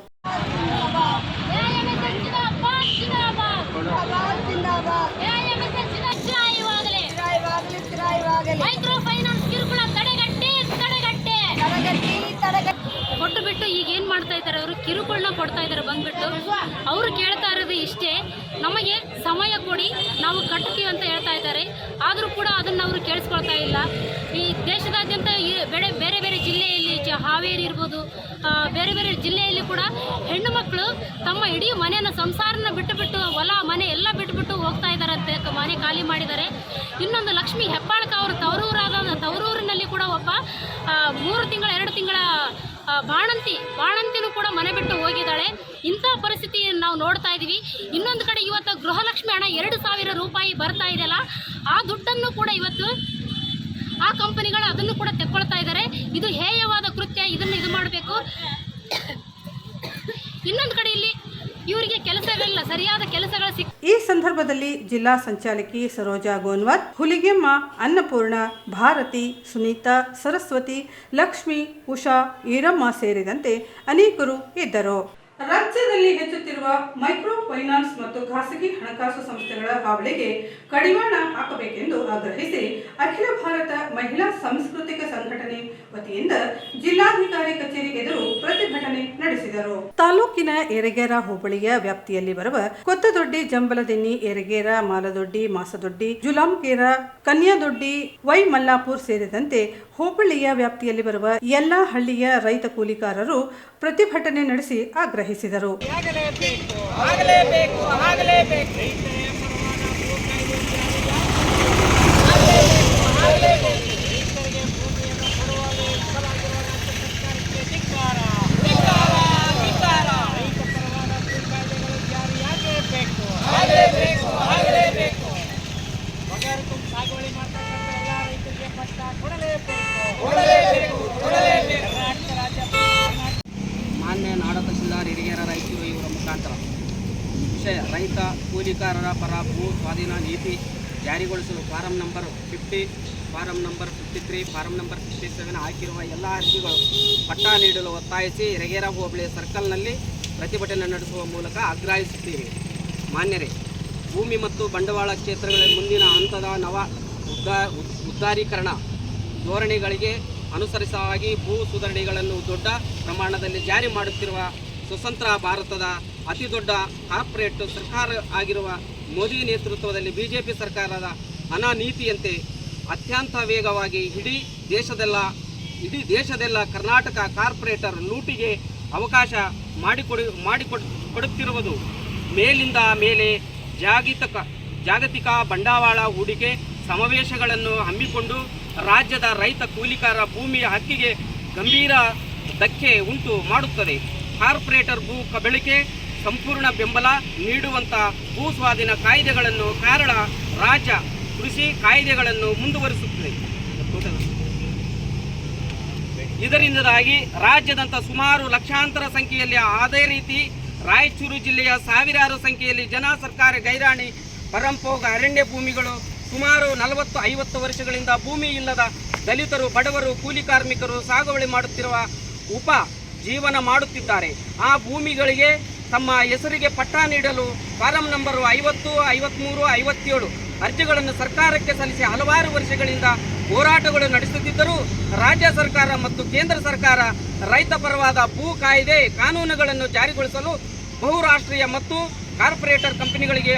ಕೊಟ್ಟು ಬಿಟ್ಟು ಈಗ ಏನು ಮಾಡ್ತಾ ಇದ್ದಾರೆ, ಅವರು ಕಿರುಕುಳನ ಕೊಡ್ತಾ ಇದ್ದಾರೆ. ಬಂದ್ಬಿಟ್ಟು ಅವರು ಕೇಳ್ತಾ ಇರೋದು ಇಷ್ಟೇ, ನಮಗೆ ಸಮಯ ಕೊಡಿ, ನಾವು ಕಟ್ತೀವಿ ಅಂತ ಹೇಳ್ತಾ ಇದ್ದಾರೆ. ಆದರೂ ಕೂಡ ಅದನ್ನು ಅವರು ಕೇಳಿಸ್ಕೊಳ್ತಾ ಇಲ್ಲ. ಈ ದೇಶದಾದ್ಯಂತ ಬೇರೆ ಬೇರೆ ಜಿಲ್ಲೆಯಲ್ಲಿ ಹಾವೇರಿ ಇರ್ಬೋದು, ಬೇರೆ ಬೇರೆ ಜಿಲ್ಲೆಯಲ್ಲಿ ಕೂಡ ಹೆಣ್ಣು ಮಕ್ಕಳು ತಮ್ಮ ಇಡೀ ಮನೆಯನ್ನು ಸಂಸಾರನ ಬಿಟ್ಟು ಹೊಲ ಮನೆ ಎಲ್ಲ ಬಿಟ್ಟು ಹೋಗ್ತಾ ಇದ್ದಾರಂತೆ, ಮನೆ ಖಾಲಿ ಮಾಡಿದ್ದಾರೆ. ಇನ್ನೊಂದು ಲಕ್ಷ್ಮಿ ಹೆಬ್ಬಾಳ್ಕ ಅವರು ತವರೂರಿನಲ್ಲಿ ಕೂಡ ಒಬ್ಬ 2 ತಿಂಗಳ ಬಾಣಂತಿನೂ ಕೂಡ ಮನೆ ಬಿಟ್ಟು ಹೋಗಿದ್ದಾಳೆ. ಇಂಥ ಪರಿಸ್ಥಿತಿ ನಾವು ನೋಡ್ತಾ ಇದ್ದೀವಿ. ಇನ್ನೊಂದು ಕಡೆ ಇವತ್ತು ಗೃಹಲಕ್ಷ್ಮಿ ಹಣ 2,000 ರೂಪಾಯಿ ಬರ್ತಾ ಇದೆಯಲ್ಲ, ಆ ದುಡ್ಡನ್ನು ಕೂಡ ಇವತ್ತು ಆ ಕಂಪನಿಗಳು ಅದನ್ನು ಕೂಡ ತೆಕ್ಕೊಳ್ತಾ ಇದ್ದಾರೆ. ಇದು ಹೇಯವಾದ ಕೃತ್ಯ, ಇದು ಮಾಡಬೇಕು. ಇನ್ನೊಂದು ಕಡೆ ಇಲ್ಲಿ ಇವರಿಗೆ ಕೆಲಸಗಳಿಲ್ಲ, ಸರಿಯಾದ ಕೆಲಸಗಳು ಈ ಸಂದರ್ಭದಲ್ಲಿ ಜಿಲ್ಲಾ ಸಂಚಾಲಕಿ ಸರೋಜಾ ಗೋನ್ವತ್, ಹುಲಿಗೆಮ್ಮ, ಅನ್ನಪೂರ್ಣ, ಭಾರತಿ, ಸುನೀತಾ, ಸರಸ್ವತಿ, ಲಕ್ಷ್ಮಿ, ಉಷಾ, ಈರಮ್ಮ ಸೇರಿದಂತೆ ಅನೇಕರು ಇದ್ದರು. ರಾಜ್ಯದಲ್ಲಿ ಹೆಚ್ಚುತ್ತಿರುವ ಮೈಕ್ರೋ ಫೈನಾನ್ಸ್ ಮತ್ತು ಖಾಸಗಿ ಹಣಕಾಸು ಸಂಸ್ಥೆಗಳ ಹಾವಳಿಗೆ ಕಡಿವಾಣ ಹಾಕಬೇಕೆಂದು ಆಗ್ರಹಿಸಿ ಅಖಿಲ ಭಾರತ ಮಹಿಳಾ ಸಾಂಸ್ಕೃತಿಕ ಸಂಘಟನೆ ವತಿಯಿಂದ ಜಿಲ್ಲಾಧಿಕಾರಿ ಕಚೇರಿ ಎದುರು ಪ್ರತಿಭಟನೆ ನಡೆಸಿದರು. ತಾಲೂಕಿನ ಯರಗೇರ ಹೋಬಳಿಯ ವ್ಯಾಪ್ತಿಯಲ್ಲಿ ಬರುವ ಕೊತ್ತದೊಡ್ಡಿ, ಜಂಬಲದಿನ್ನಿ, ಯರಗೇರ, ಮಾಲದೊಡ್ಡಿ, ಮಾಸದೊಡ್ಡಿ, ಜುಲಾಂಕೇರ, ಕನ್ಯಾದೊಡ್ಡಿ, ವೈಮಲ್ಲಾಪುರ್ ಸೇರಿದಂತೆ ಹೋಬಳಿಯ ವ್ಯಾಪ್ತಿಯಲ್ಲಿ ಬರುವ ಎಲ್ಲಾ ಹಳ್ಳಿಯ ರೈತ ಕೂಲಿಕಾರರು ಪ್ರತಿಭಟನೆ ನಡೆಸಿ ಆಗ್ರಹಿಸಿದರು. ಸಾಗುವಳಿ ಮಾಡ್ತಕ್ಕಂಥ ಎಲ್ಲ ರೈತರಿಗೆ ಪಟ್ಟ ಕೊಡಲೇಬೇಕು. ಮಾನ್ಯ ನಾಡ ತಹಸೀಲ್ದಾರ್ ಹಿರಿಯರ ರಾಯಚೂರು ಇವರ ಮುಖಾಂತರ ವಿಷಯ ರೈತ ಕೂಲಿಕಾರರ ಪರ ಭೂ ಸ್ವಾಧೀನ ನೀತಿ ಜಾರಿಗೊಳಿಸಲು form number 50, form number 53, form number 57 ಹಾಕಿರುವ ಎಲ್ಲ ಅರ್ಜಿಗಳು ಪಟ್ಟ ನೀಡಲು ಒತ್ತಾಯಿಸಿ ಯರಗೇರ ಹೋಬಳಿ ಸರ್ಕಲ್ನಲ್ಲಿ ಪ್ರತಿಭಟನೆ ನಡೆಸುವ ಮೂಲಕ ಆಗ್ರಹಿಸುತ್ತೇವೆ. ಮಾನ್ಯರೇ, ಭೂಮಿ ಮತ್ತು ಬಂಡವಾಳ ಕ್ಷೇತ್ರಗಳ ಮುಂದಿನ ಹಂತದ ಉದ್ದಾರೀಕರಣ ಧೋರಣೆಗಳಿಗೆ ಅನುಸರಿಸವಾಗಿ ಭೂ ಸುಧಾರಣೆಗಳನ್ನು ದೊಡ್ಡ ಪ್ರಮಾಣದಲ್ಲಿ ಜಾರಿ ಮಾಡುತ್ತಿರುವ ಸ್ವತಂತ್ರ ಭಾರತದ ಅತಿ ದೊಡ್ಡ ಕಾರ್ಪೊರೇಟ್ ಸರ್ಕಾರ ಆಗಿರುವ ಮೋದಿ ನೇತೃತ್ವದಲ್ಲಿ ಬಿಜೆಪಿ ಸರ್ಕಾರದ ಅನನೀತಿಯಂತೆ ಅತ್ಯಂತ ವೇಗವಾಗಿ ಇಡೀ ದೇಶದೆಲ್ಲ ಕರ್ನಾಟಕ ಕಾರ್ಪೊರೇಟರ್ ಲೂಟಿಗೆ ಅವಕಾಶ ಮಾಡಿಕೊಡುತ್ತಿರುವುದು ಮೇಲಿಂದ ಮೇಲೆ ಜಾಗತಿಕ ಬಂಡವಾಳ ಹೂಡಿಕೆ ಸಮಾವೇಶಗಳನ್ನು ಹಮ್ಮಿಕೊಂಡು ರಾಜ್ಯದ ರೈತ ಕೂಲಿಕಾರ ಭೂಮಿಯ ಹಕ್ಕಿಗೆ ಗಂಭೀರ ಧಕ್ಕೆ ಉಂಟು ಮಾಡುತ್ತದೆ. ಕಾರ್ಪೊರೇಟರ್ ಭೂ ಕಬಳಿಕೆ ಸಂಪೂರ್ಣ ಬೆಂಬಲ ನೀಡುವಂಥ ಭೂ ಸ್ವಾಧೀನ ಕಾಯ್ದೆಗಳನ್ನು ಕಾರಣ ರಾಜ್ಯ ಕೃಷಿ ಕಾಯ್ದೆಗಳನ್ನು ಮುಂದುವರಿಸುತ್ತದೆ. ಇದರಿಂದಾಗಿ ರಾಜ್ಯದಂಥ ಸುಮಾರು ಲಕ್ಷಾಂತರ ಸಂಖ್ಯೆಯಲ್ಲಿ ಅದೇ ರೀತಿ ರಾಯಚೂರು ಜಿಲ್ಲೆಯ ಸಾವಿರಾರು ಸಂಖ್ಯೆಯಲ್ಲಿ ಜನ ಸರ್ಕಾರಿ ಗೈರಾಣಿ ಪರಂಪೋಗ ಅರಣ್ಯ ಭೂಮಿಗಳು ಸುಮಾರು 40-50 ವರ್ಷಗಳಿಂದ ಭೂಮಿ ಇಲ್ಲದ ದಲಿತರು, ಬಡವರು, ಕೂಲಿ ಕಾರ್ಮಿಕರು ಸಾಗುವಳಿ ಮಾಡುತ್ತಿರುವ ಜೀವನ ಮಾಡುತ್ತಿದ್ದಾರೆ. ಆ ಭೂಮಿಗಳಿಗೆ ತಮ್ಮ ಹೆಸರಿಗೆ ಪಟ್ಟ ನೀಡಲು ಫಾರಂ ನಂಬರ್ 50, 53, 57 ಅರ್ಜಿಗಳನ್ನು ಸರ್ಕಾರಕ್ಕೆ ಸಲ್ಲಿಸಿ ಹಲವಾರು ವರ್ಷಗಳಿಂದ ಹೋರಾಟಗಳು ನಡೆಸುತ್ತಿದ್ದರೂ ರಾಜ್ಯ ಸರ್ಕಾರ ಮತ್ತು ಕೇಂದ್ರ ಸರ್ಕಾರ ರೈತ ಪರವಾದ ಭೂ ಕಾಯ್ದೆ ಕಾನೂನುಗಳನ್ನು ಜಾರಿಗೊಳಿಸಲು ಬಹುರಾಷ್ಟ್ರೀಯ ಮತ್ತು ಕಾರ್ಪೊರೇಟರ್ ಕಂಪನಿಗಳಿಗೆ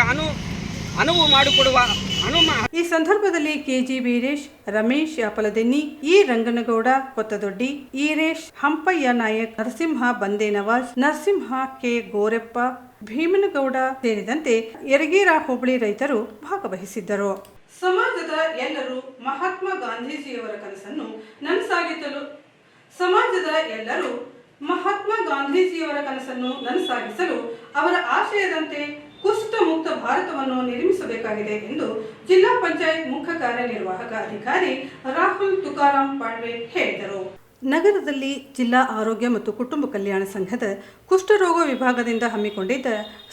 ಅನುವು ಮಾಡಿಕೊಡುವ ಈ ಸಂದರ್ಭದಲ್ಲಿ KG Veeresh, Ramesh Yapaladenni, E Ranganagouda Kottadoddi, Eresh, Hampayya Nayak, Narasimha Bandenawaz, Narasimha K Goreppa, Bheemanagouda ಸೇರಿದಂತೆ ಯರಗೇರ ಹೋಬಳಿ ರೈತರು ಭಾಗವಹಿಸಿದ್ದರು. ಸಮಾಜದ ಎಲ್ಲರೂ ಮಹಾತ್ಮ ಗಾಂಧೀಜಿಯವರ ಕನಸನ್ನು ನನಸಾಗಿಸಲು ಅವರ ಆಶಯದಂತೆ ಕುಷ್ಠ ಮುಕ್ತ ಭಾರತವನ್ನು ನಿರ್ಮಿಸಬೇಕಾಗಿದೆ ಎಂದು ಜಿಲ್ಲಾ ಪಂಚಾಯತ್ ಮುಖ್ಯ ಕಾರ್ಯನಿರ್ವಾಹಕ ಅಧಿಕಾರಿ ರಾಹುಲ್ ತುಕಾರಾಂ ಪಾಂಡ್ವೆ ಹೇಳಿದರು. ನಗರದಲ್ಲಿ ಜಿಲ್ಲಾ ಆರೋಗ್ಯ ಮತ್ತು ಕುಟುಂಬ ಕಲ್ಯಾಣ ಸಂಘದ ಕುಷ್ಠರೋಗ ವಿಭಾಗದಿಂದ ಹಮ್ಮಿಕೊಂಡಿದ್ದ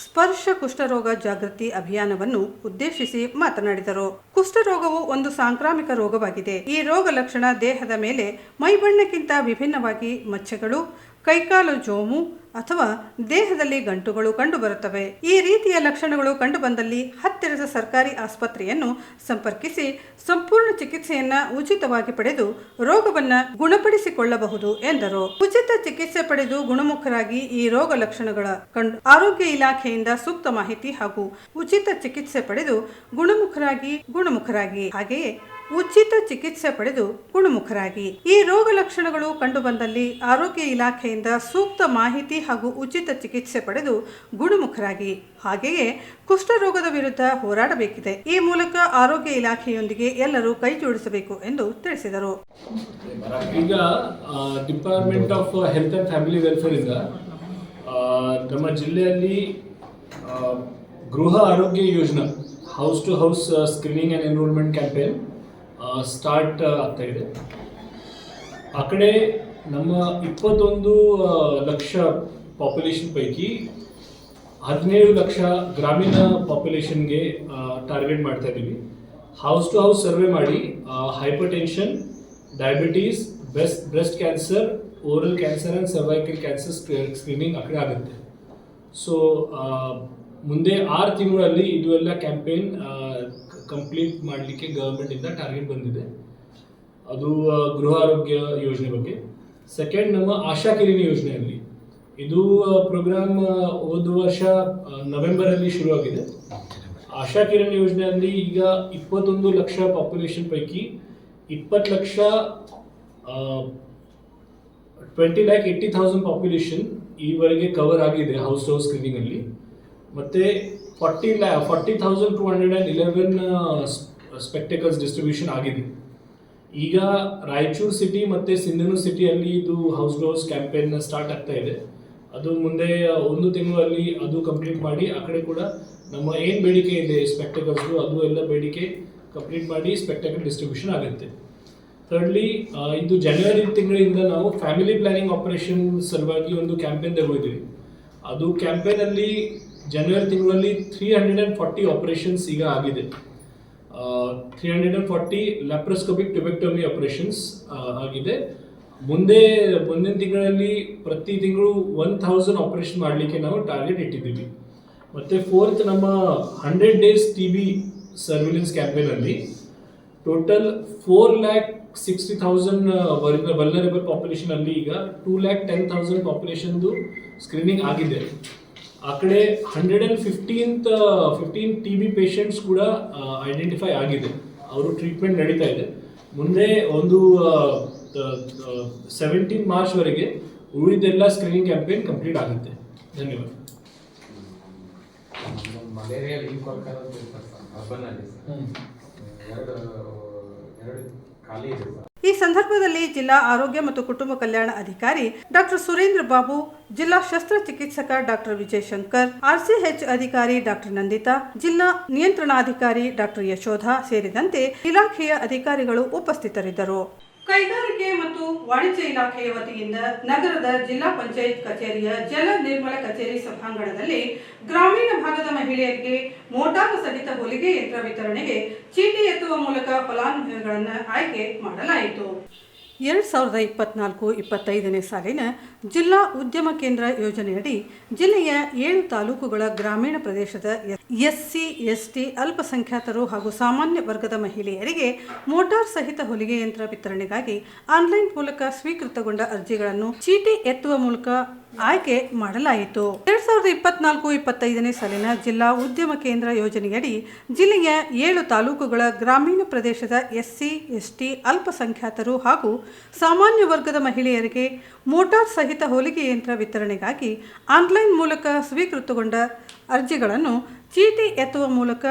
ಸ್ಪರ್ಶ ಕುಷ್ಠರೋಗ ಜಾಗೃತಿ ಅಭಿಯಾನವನ್ನು ಉದ್ದೇಶಿಸಿ ಮಾತನಾಡಿದರು. ಕುಷ್ಠರೋಗವು ಒಂದು ಸಾಂಕ್ರಾಮಿಕ ರೋಗವಾಗಿದೆ. ಈ ರೋಗ ಲಕ್ಷಣ ದೇಹದ ಮೇಲೆ ಮೈಬಣ್ಣಕ್ಕಿಂತ ವಿಭಿನ್ನವಾಗಿ ಮಚ್ಚೆಗಳು, ಕೈಕಾಲು ಜೋಮು ಅಥವಾ ದೇಹದಲ್ಲಿ ಗಂಟುಗಳು ಕಂಡುಬರುತ್ತವೆ. ಈ ರೀತಿಯ ಲಕ್ಷಣಗಳು ಕಂಡುಬಂದಲ್ಲಿ ಹತ್ತಿರದ ಸರ್ಕಾರಿ ಆಸ್ಪತ್ರೆಯನ್ನು ಸಂಪರ್ಕಿಸಿ ಸಂಪೂರ್ಣ ಚಿಕಿತ್ಸೆಯನ್ನ ಉಚಿತವಾಗಿ ಪಡೆದು ರೋಗವನ್ನು ಗುಣಪಡಿಸಿಕೊಳ್ಳಬಹುದು ಎಂದರು. ಉಚಿತ ಚಿಕಿತ್ಸೆ ಪಡೆದು ಗುಣಮುಖರಾಗಿ ಈ ರೋಗ ಲಕ್ಷಣಗಳ ಕಂಡು ಆರೋಗ್ಯ ಇಲಾಖೆಯಿಂದ ಸೂಕ್ತ ಮಾಹಿತಿ ಹಾಗೂ ಉಚಿತ ಚಿಕಿತ್ಸೆ ಪಡೆದು ಗುಣಮುಖರಾಗಿ ಹಾಗೆಯೇ ಉಚಿತ ಚಿಕಿತ್ಸೆ ಪಡೆದು ಗುಣಮುಖರಾಗಿ. ಈ ರೋಗ ಲಕ್ಷಣಗಳು ಕಂಡುಬಂದಲ್ಲಿ ಆರೋಗ್ಯ ಇಲಾಖೆಯಿಂದ ಸೂಕ್ತ ಮಾಹಿತಿ ಹಾಗೂ ಉಚಿತ ಚಿಕಿತ್ಸೆ ಪಡೆದು ಗುಣಮುಖರಾಗಿ. ಹಾಗೆಯೇ ಕುಷ್ಠರೋಗದ ವಿರುದ್ಧ ಹೋರಾಡಬೇಕಿದೆ. ಈ ಮೂಲಕ ಆರೋಗ್ಯ ಇಲಾಖೆಯೊಂದಿಗೆ ಎಲ್ಲರೂ ಕೈ ಜೋಡಿಸಬೇಕು ಎಂದು ತಿಳಿಸಿದರು. ಈಗ department of health and family welfare ಇಂದ ನಮ್ಮ ಜಿಲ್ಲೆಯಲ್ಲಿ ಗೃಹ ಆರೋಗ್ಯ ಯೋಜನಾ house to house screening and enrolment campaign start ಆಗ್ತಾ ಇದೆ. ಆ ಕಡೆ ನಮ್ಮ 21 ಲಕ್ಷ ಪಾಪ್ಯುಲೇಷನ್ ಪೈಕಿ 17 ಲಕ್ಷ ಗ್ರಾಮೀಣ ಪಾಪ್ಯುಲೇಷನ್ಗೆ ಟಾರ್ಗೆಟ್ ಮಾಡ್ತಾ ಇದ್ದೀವಿ. ಹೌಸ್ ಟು ಹೌಸ್ ಸರ್ವೆ ಮಾಡಿ hypertension, diabetes, breast cancer, oral cancer and cervical cancer screening ಆ ಕಡೆ ಆಗುತ್ತೆ. ಸೊ ಮುಂದೆ 6 ತಿಂಗಳಲ್ಲಿ ಇದು ಎಲ್ಲ ಕ್ಯಾಂಪೇನ್ ಕಂಪ್ಲೀಟ್ ಮಾಡಲಿಕ್ಕೆ ಗವರ್ಮೆಂಟಿಂದ ಟಾರ್ಗೆಟ್ ಬಂದಿದೆ. ಅದು ಗೃಹ ಆರೋಗ್ಯ ಯೋಜನೆ ಬಗ್ಗೆ. ಸೆಕೆಂಡ್, ನಮ್ಮ ಆಶಾ ಕಿರಣಿ ಯೋಜನೆಯಲ್ಲಿ ಇದು ಪ್ರೋಗ್ರಾಮ್ ಹೋದ ವರ್ಷ ನವೆಂಬರಲ್ಲಿ ಶುರುವಾಗಿದೆ. ಆಶಾ ಕಿರಣಿ ಯೋಜನೆಯಲ್ಲಿ ಈಗ 21 ಲಕ್ಷ ಪಾಪ್ಯುಲೇಷನ್ ಪೈಕಿ 20 ಲಕ್ಷ 20,80,000 ಪಾಪ್ಯುಲೇಷನ್ ಈವರೆಗೆ ಕವರ್ ಆಗಿದೆ ಹೌಸ್ ಟು ಹೌಸ್ ಸ್ಕ್ರೀನಿಂಗಲ್ಲಿ. ಮತ್ತು 40,211 ಸ್ಪೆಕ್ಟಕಲ್ಸ್ ಡಿಸ್ಟ್ರಿಬ್ಯೂಷನ್ ಆಗಿದೆ. ಈಗ ರಾಯಚೂರು ಸಿಟಿ ಮತ್ತು ಸಿಂಧನೂರು ಸಿಟಿಯಲ್ಲಿ ಇದು house to house campaign start ಆಗ್ತಾ ಇದೆ. ಅದು ಮುಂದೆ 1 ತಿಂಗಳಲ್ಲಿ ಅದು ಕಂಪ್ಲೀಟ್ ಮಾಡಿ ಆ ಕಡೆ ಕೂಡ ನಮ್ಮ ಏನು ಬೇಡಿಕೆ ಇದೆ ಸ್ಪೆಕ್ಟಕಲ್ಸ್ದು ಅದು ಎಲ್ಲ ಬೇಡಿಕೆ ಕಂಪ್ಲೀಟ್ ಮಾಡಿ ಸ್ಪೆಕ್ಟಕಲ್ ಡಿಸ್ಟ್ರಿಬ್ಯೂಷನ್ ಆಗುತ್ತೆ. ಥರ್ಡ್ಲಿ, ಇದು ಜನವರಿ ತಿಂಗಳಿಂದ ನಾವು ಫ್ಯಾಮಿಲಿ ಪ್ಲಾನಿಂಗ್ ಆಪರೇಷನ್ ಸಲುವಾಗಿ ಒಂದು ಕ್ಯಾಂಪೇನ್ ತಗೊಂಡಿದ್ದೀವಿ. ಅದು ಕ್ಯಾಂಪೇನಲ್ಲಿ ಜನವರಿ ತಿಂಗಳಲ್ಲಿ 340 ಆಪರೇಷನ್ಸ್ ಈಗ ಆಗಿದೆ. 340 ಲ್ಯಾಪ್ರೋಸ್ಕೋಪಿಕ್ ಟ್ಯೂಬೆಕ್ಟಮಿ ಆಪರೇಷನ್ಸ್ ಆಗಿದೆ. ಮುಂದಿನ ತಿಂಗಳಲ್ಲಿ ಪ್ರತಿ ತಿಂಗಳು 1000 ಆಪರೇಷನ್ ಮಾಡಲಿಕ್ಕೆ ನಾವು ಟಾರ್ಗೆಟ್ ಇಟ್ಟಿದ್ದೀವಿ. ಮತ್ತು ಫೋರ್ತ್, ನಮ್ಮ 100 ಡೇಸ್ TB ಸರ್ವಿಲೆನ್ಸ್ ಕ್ಯಾಂಪೇನಲ್ಲಿ ಟೋಟಲ್ 4,60,000 ವಲ್ನರೇಬಲ್ ಪಾಪ್ಯುಲೇಷನ್ ಅಲ್ಲಿ ಈಗ 2,10,000 ಪಾಪ್ಯುಲೇಷನ್ದು ಸ್ಕ್ರೀನಿಂಗ್ ಆಗಿದೆ. ಆ ಕಡೆ 115 TB ಪೇಷಂಟ್ಸ್ ಕೂಡ ಐಡೆಂಟಿಫೈ ಆಗಿದೆ. ಅವರು ಟ್ರೀಟ್ಮೆಂಟ್ ನಡೀತಾ ಇದೆ. ಮುಂದೆ ಒಂದು 17 ಮಾರ್ಚ್ವರೆಗೆ ಉಳಿದೆಲ್ಲ ಸ್ಕ್ರೀನಿಂಗ್ ಕ್ಯಾಂಪೇನ್ ಕಂಪ್ಲೀಟ್ ಆಗುತ್ತೆ. ಧನ್ಯವಾದ. ಮಲೇರಿಯಾ ಲಿಂಕ್ ಈ ಸಂದರ್ಭದಲ್ಲಿ ಜಿಲ್ಲಾ ಆರೋಗ್ಯ ಮತ್ತು ಕುಟುಂಬ ಕಲ್ಯಾಣ ಅಧಿಕಾರಿ ಡಾಕ್ಟರ್ ಸುರೇಂದ್ರ ಬಾಬು, ಜಿಲ್ಲಾ ಶಸ್ತ್ರಚಿಕಿತ್ಸಕ ಡಾಕ್ಟರ್ ವಿಜಯ್ ಶಂಕರ್, RCH ಅಧಿಕಾರಿ ಡಾಕ್ಟರ್ ನಂದಿತಾ, ಜಿಲ್ಲಾ ನಿಯಂತ್ರಣಾಧಿಕಾರಿ ಡಾಕ್ಟರ್ ಯಶೋಧ ಸೇರಿದಂತೆ ಇಲಾಖೆಯ ಅಧಿಕಾರಿಗಳು ಉಪಸ್ಥಿತರಿದ್ದರು. ಕೈಗಾರಿಕೆ ಮತ್ತು ವಾಣಿಜ್ಯ ಇಲಾಖೆಯ ವತಿಯಿಂದ ನಗರದ ಜಿಲ್ಲಾ ಪಂಚಾಯತ್ ಕಚೇರಿಯ ಜಲ ನಿರ್ಮಲ ಕಚೇರಿ ಸಭಾಂಗಣದಲ್ಲಿ ಗ್ರಾಮೀಣ ಭಾಗದ ಮಹಿಳೆಯರಿಗೆ ಮೋಟಾರ್ ಸಹಿತ ಹೊಲಿಗೆ ಯಂತ್ರ ವಿತರಣೆಗೆ ಚೀಟಿ ಎತ್ತುವ ಮೂಲಕ ಫಲಾನುಭವಿಗಳನ್ನು ಆಯ್ಕೆ ಮಾಡಲಾಯಿತು. 2024-25ನೇ ಸಾಲಿನ ಜಿಲ್ಲಾ ಉದ್ಯಮ ಕೇಂದ್ರ ಯೋಜನೆಯಡಿ ಜಿಲ್ಲೆಯ 7 ತಾಲೂಕುಗಳ ಗ್ರಾಮೀಣ ಪ್ರದೇಶದ SC, ST, ಅಲ್ಪಸಂಖ್ಯಾತರು ಹಾಗೂ ಸಾಮಾನ್ಯ ವರ್ಗದ ಮಹಿಳೆಯರಿಗೆ ಮೋಟಾರ್ ಸಹಿತ ಹೊಲಿಗೆ ಯಂತ್ರ ವಿತರಣೆಗಾಗಿ ಆನ್ಲೈನ್ ಮೂಲಕ ಸ್ವೀಕೃತಗೊಂಡ ಅರ್ಜಿಗಳನ್ನು ಚೀಟಿ ಎತ್ತುವ ಮೂಲಕ ಆಯ್ಕೆ ಮಾಡಲಾಯಿತು. 2024-25ನೇ ಸಾಲಿನ ಜಿಲ್ಲಾ ಉದ್ಯಮ ಕೇಂದ್ರ ಯೋಜನೆಯಡಿ ಜಿಲ್ಲೆಯ 7 ತಾಲೂಕುಗಳ ಗ್ರಾಮೀಣ ಪ್ರದೇಶದ SC, ST, ಅಲ್ಪಸಂಖ್ಯಾತರು ಹಾಗೂ ಸಾಮಾನ್ಯ ವರ್ಗದ ಮಹಿಳೆಯರಿಗೆ ಮೋಟಾರ್ ಸಹಿತ ಹೊಲಿಗೆ ಯಂತ್ರ ವಿತರಣೆಗಾಗಿ ಆನ್ಲೈನ್ ಮೂಲಕ ಸ್ವೀಕೃತಗೊಂಡ ಅರ್ಜಿಗಳನ್ನು ಚೀಟಿ ಎತ್ತುವ ಮೂಲಕ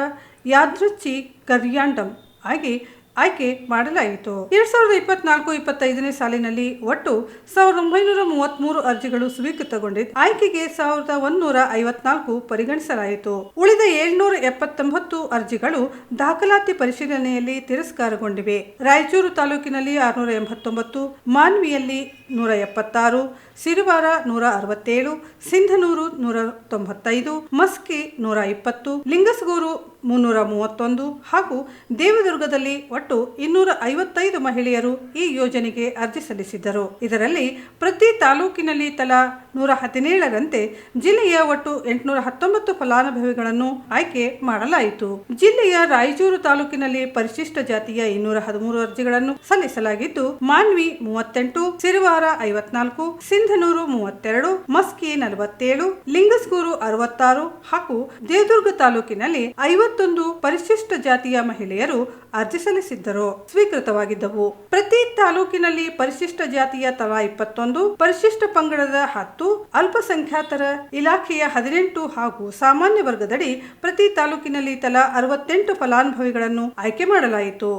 ಯಾದೃಚ್ಛಿ ಕರ್ಯಾಂಡಮ್ ಆಗಿ ಆಯ್ಕೆ ಮಾಡಲಾಯಿತು. 2024-25ನೇ ಸಾಲಿನಲ್ಲಿ ಒಟ್ಟು 1933 ಅರ್ಜಿಗಳು ಸ್ವೀಕೃತಗೊಂಡಿದ್ದು ಆಯ್ಕೆಗೆ 1154 ಪರಿಗಣಿಸಲಾಯಿತು. ಉಳಿದ 779 ಅರ್ಜಿಗಳು ದಾಖಲಾತಿ ಪರಿಶೀಲನೆಯಲ್ಲಿ ತಿರಸ್ಕಾರಗೊಂಡಿವೆ. ರಾಯಚೂರು ತಾಲೂಕಿನಲ್ಲಿ 689, ಮಾನ್ವಿಯಲ್ಲಿ 176, ಸಿರುವಾರ 167, ಸಿಂಧನೂರು 195, ಮಸ್ಕಿ 120, ಲಿಂಗಸಗೂರು 331 ಹಾಗೂ ದೇವದುರ್ಗದಲ್ಲಿ ಒಟ್ಟು 255 ಮಹಿಳೆಯರು ಈ ಯೋಜನೆಗೆ ಅರ್ಜಿ ಸಲ್ಲಿಸಿದ್ದರು. ಇದರಲ್ಲಿ ಪ್ರತಿ ತಾಲೂಕಿನಲ್ಲಿ ತಲಾ 117ರಂತೆ ಜಿಲ್ಲೆಯ ಒಟ್ಟು 819 ಫಲಾನುಭವಿಗಳನ್ನು ಆಯ್ಕೆ ಮಾಡಲಾಯಿತು. ಜಿಲ್ಲೆಯ ರಾಯಚೂರು ತಾಲೂಕಿನಲ್ಲಿ ಪರಿಶಿಷ್ಟ ಜಾತಿಯ 213 ಅರ್ಜಿಗಳನ್ನು ಸಲ್ಲಿಸಲಾಗಿದ್ದು, ಮಾನ್ವಿ 38, ಸಿರುವಾರ 54, ಸಿಂಧನೂರು 32, ಮಸ್ಕಿ 47, ಲಿಂಗಸಗೂರು 66 ಹಾಗೂ ದೇವದುರ್ಗ ತಾಲೂಕಿನಲ್ಲಿ 50 51 ಪರಿಶಿಷ್ಟ ಜಾತಿಯ ಮಹಿಳೆಯರು ಅರ್ಜಿ ಸಲ್ಲಿಸಿದ್ದರು, ಸ್ವೀಕೃತವಾಗಿದ್ದವು. ಪ್ರತಿ ತಾಲೂಕಿನಲ್ಲಿ ಪರಿಶಿಷ್ಟ ಜಾತಿಯ ತಲಾ 21, ಪರಿಶಿಷ್ಟ ಪಂಗಡದ 10, ಅಲ್ಪಸಂಖ್ಯಾತರ ಇಲಾಖೆಯ 18 ಹಾಗೂ ಸಾಮಾನ್ಯ ವರ್ಗದಡಿ ಪ್ರತಿ ತಾಲೂಕಿನಲ್ಲಿ ತಲಾ 68 ಫಲಾನುಭವಿಗಳನ್ನು ಆಯ್ಕೆ ಮಾಡಲಾಯಿತು.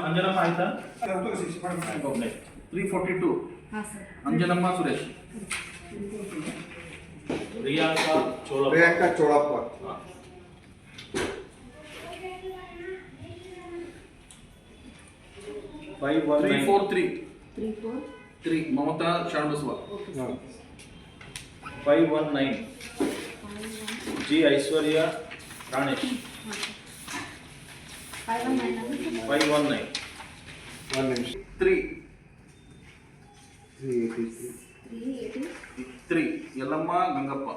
ಅಂಜನಮ್ಮ ಆಯ್ತಾ? 342 ಅಂಜನಮ್ಮ ಸುರೇಶ್, ಪ್ರಿಯಾಂಕಾ ಚೋಳಪ್ಪ, 343 ಮಮತಾ ಶಾಣಬಸವ, 519 ಜಿ ಐಶ್ವರ್ಯ ಪ್ರಾಣೇಶ್, 519 3 ಯಲ್ಲಮ್ಮ ಗಂಗಪ್ಪ,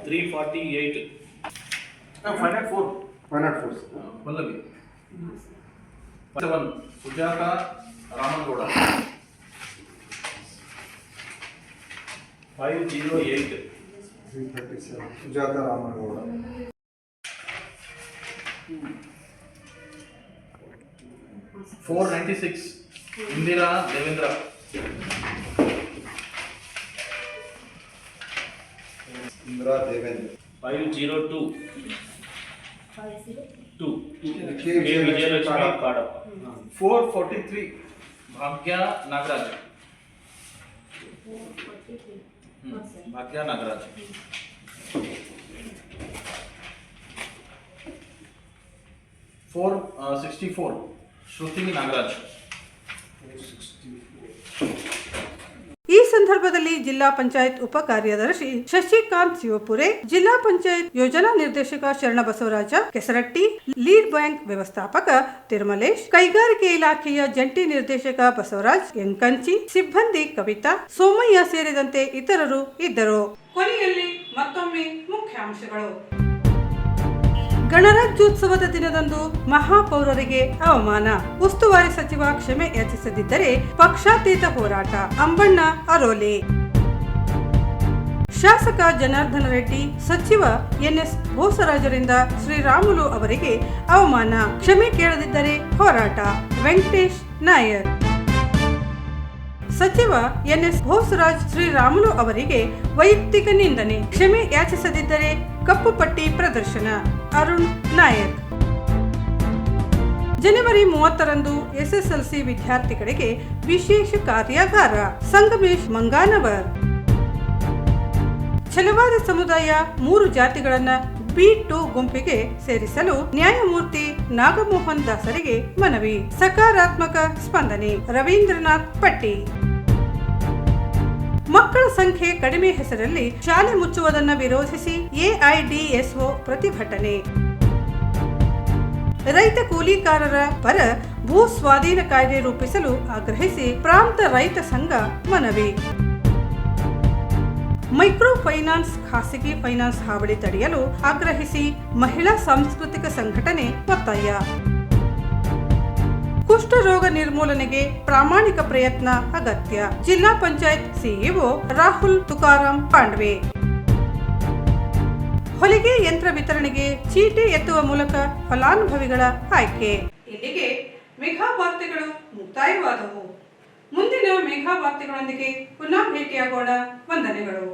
348 504 ಪಲ್ಲವಿ, 7 ಸುಜಾತ ರಾಮನಗೌಡ, 508 ಸುಜಾತ ರಾಮನಗೌಡ, 496 ಇಂದಿರಾ ದೇವೇಂದ್ರ, 502 ಕೆ ವಿಜಯಲಕ್ಷ್ಮಿ ಕಾಡಪ್ಪ, 443 ಭಾಗ್ಯ ನಾಗರಾಜ್, ಭಾಗ್ಯ ನಾಗರಾಜ್, 464 ಶ್ರುತಿ ನಾಗರಾಜ್. ಈ ಸಂದರ್ಭದಲ್ಲಿ ಜಿಲ್ಲಾ ಪಂಚಾಯತ್ ಉಪ ಕಾರ್ಯದರ್ಶಿ ಶಶಿಕಾಂತ್ ಶಿವಪುರೆ, ಜಿಲ್ಲಾ ಪಂಚಾಯತ್ ಯೋಜನಾ ನಿರ್ದೇಶಕ ಶರಣಬಸವರಾಜ ಕೆಸರಟ್ಟಿ, ಲೀಡ್ ಬ್ಯಾಂಕ್ ವ್ಯವಸ್ಥಾಪಕ ತಿರುಮಲೇಶ್, ಕೈಗಾರಿಕೆ ಇಲಾಖೆಯ ಜಂಟಿ ನಿರ್ದೇಶಕ ಬಸವರಾಜ್ ಎಂಕಂಚಿ, ಸಿಬ್ಬಂದಿ ಕವಿತಾ, ಸೋಮಯ್ಯ ಸೇರಿದಂತೆ ಇತರರು ಇದ್ದರು. ಕೊನೆಯಲ್ಲಿ ಮತ್ತೊಮ್ಮೆ ಮುಖ್ಯಾಂಶಗಳು. ಗಣರಾಜ್ಯೋತ್ಸವದ ದಿನದಂದು ಮಹಾಪೌರರಿಗೆ ಅವಮಾನ, ಉಸ್ತುವಾರಿ ಸಚಿವ ಕ್ಷಮೆ ಯಾಚಿಸದಿದ್ದರೆ ಪಕ್ಷಾತೀತ ಹೋರಾಟ, ಅಂಬಣ್ಣ ಅರೋಲಿ. ಶಾಸಕ ಜನಾರ್ದನ ರೆಡ್ಡಿ, ಸಚಿವ ಎನ್ಎಸ್ ಬೋಸರಾಜರಿಂದ ಶ್ರೀರಾಮುಲು ಅವರಿಗೆ ಅವಮಾನ, ಕ್ಷಮೆ ಕೇಳದಿದ್ದರೆ ಹೋರಾಟ, ವೆಂಕಟೇಶ್ ನಾಯರ್. ಸಚಿವ ಎನ್ಎಸ್ ಬೋಸರಾಜ್ ಶ್ರೀರಾಮುಲು ಅವರಿಗೆ ವೈಯಕ್ತಿಕ ನಿಂದನೆ, ಕ್ಷಮೆ ಯಾಚಿಸದಿದ್ದರೆ ಕಪ್ಪು ಪಟ್ಟಿ ಪ್ರದರ್ಶನ, ಅರುಣ್ ನಾಯಕ್. ಜನವರಿ 30ರಂದು ಎಸ್ಎಸ್ಎಲ್ಸಿ ವಿದ್ಯಾರ್ಥಿಗಳಿಗೆ ವಿಶೇಷ ಕಾರ್ಯಾಗಾರ, ಸಂಗಮೇಶ್ ಮಂಗಾನವರ್. ಛಲವಾದಿ ಸಮುದಾಯ 3 ಜಾತಿಗಳನ್ನ B2 ಗುಂಪಿಗೆ ಸೇರಿಸಲು ನ್ಯಾಯಮೂರ್ತಿ ನಾಗಮೋಹನ್ ದಾಸರಿಗೆ ಮನವಿ, ಸಕಾರಾತ್ಮಕ ಸ್ಪಂದನೆ, ರವೀಂದ್ರನಾಥ್ ಪಟ್ಟಿ. ಮಕ್ಕಳ ಸಂಖ್ಯೆ ಕಡಿಮೆ ಹೆಸರಲ್ಲಿ ಶಾಲೆ ಮುಚ್ಚುವುದನ್ನು ವಿರೋಧಿಸಿ ಎಐಡಿಎಸ್ಒ ಪ್ರತಿಭಟನೆ. ರೈತ ಕೂಲಿಕಾರರ ಪರ ಭೂ ಸ್ವಾಧೀನ ಕಾಯ್ದೆ ರೂಪಿಸಲು ಆಗ್ರಹಿಸಿ ಪ್ರಾಂತ ರೈತ ಸಂಘ ಮನವಿ. ಮೈಕ್ರೋ ಫೈನಾನ್ಸ್ ಖಾಸಗಿ ಫೈನಾನ್ಸ್ ಹಾವಳಿ ತಡೆಯಲು ಆಗ್ರಹಿಸಿ ಮಹಿಳಾ ಸಾಂಸ್ಕೃತಿಕ ಸಂಘಟನೆ ಒತ್ತಾಯ. ಕುಷ್ಠರೋಗ ನಿರ್ಮೂಲನೆಗೆ ಪ್ರಾಮಾಣಿಕ ಪ್ರಯತ್ನ ಅಗತ್ಯ, ಜಿಲ್ಲಾ ಪಂಚಾಯತ್ ಸಿಇಒ ರಾಹುಲ್ ತುಕಾರಾಂ ಪಾಂಡ್ವೆ. ಹೊಲಿಗೆ ಯಂತ್ರ ವಿತರಣೆಗೆ ಚೀಟಿ ಎತ್ತುವ ಮೂಲಕ ಫಲಾನುಭವಿಗಳ ಆಯ್ಕೆ. ಇಲ್ಲಿಗೆ ಮೆಗಾ ವಾರ್ತೆಗಳು ಮುಕ್ತಾಯವಾದವು. ಮುಂದಿನ ಮೆಗಾ ವಾರ್ತೆಗಳೊಂದಿಗೆ ಪುನಃ ಭೇಟಿಯಾಗೋಣ. ವಂದನೆಗಳು.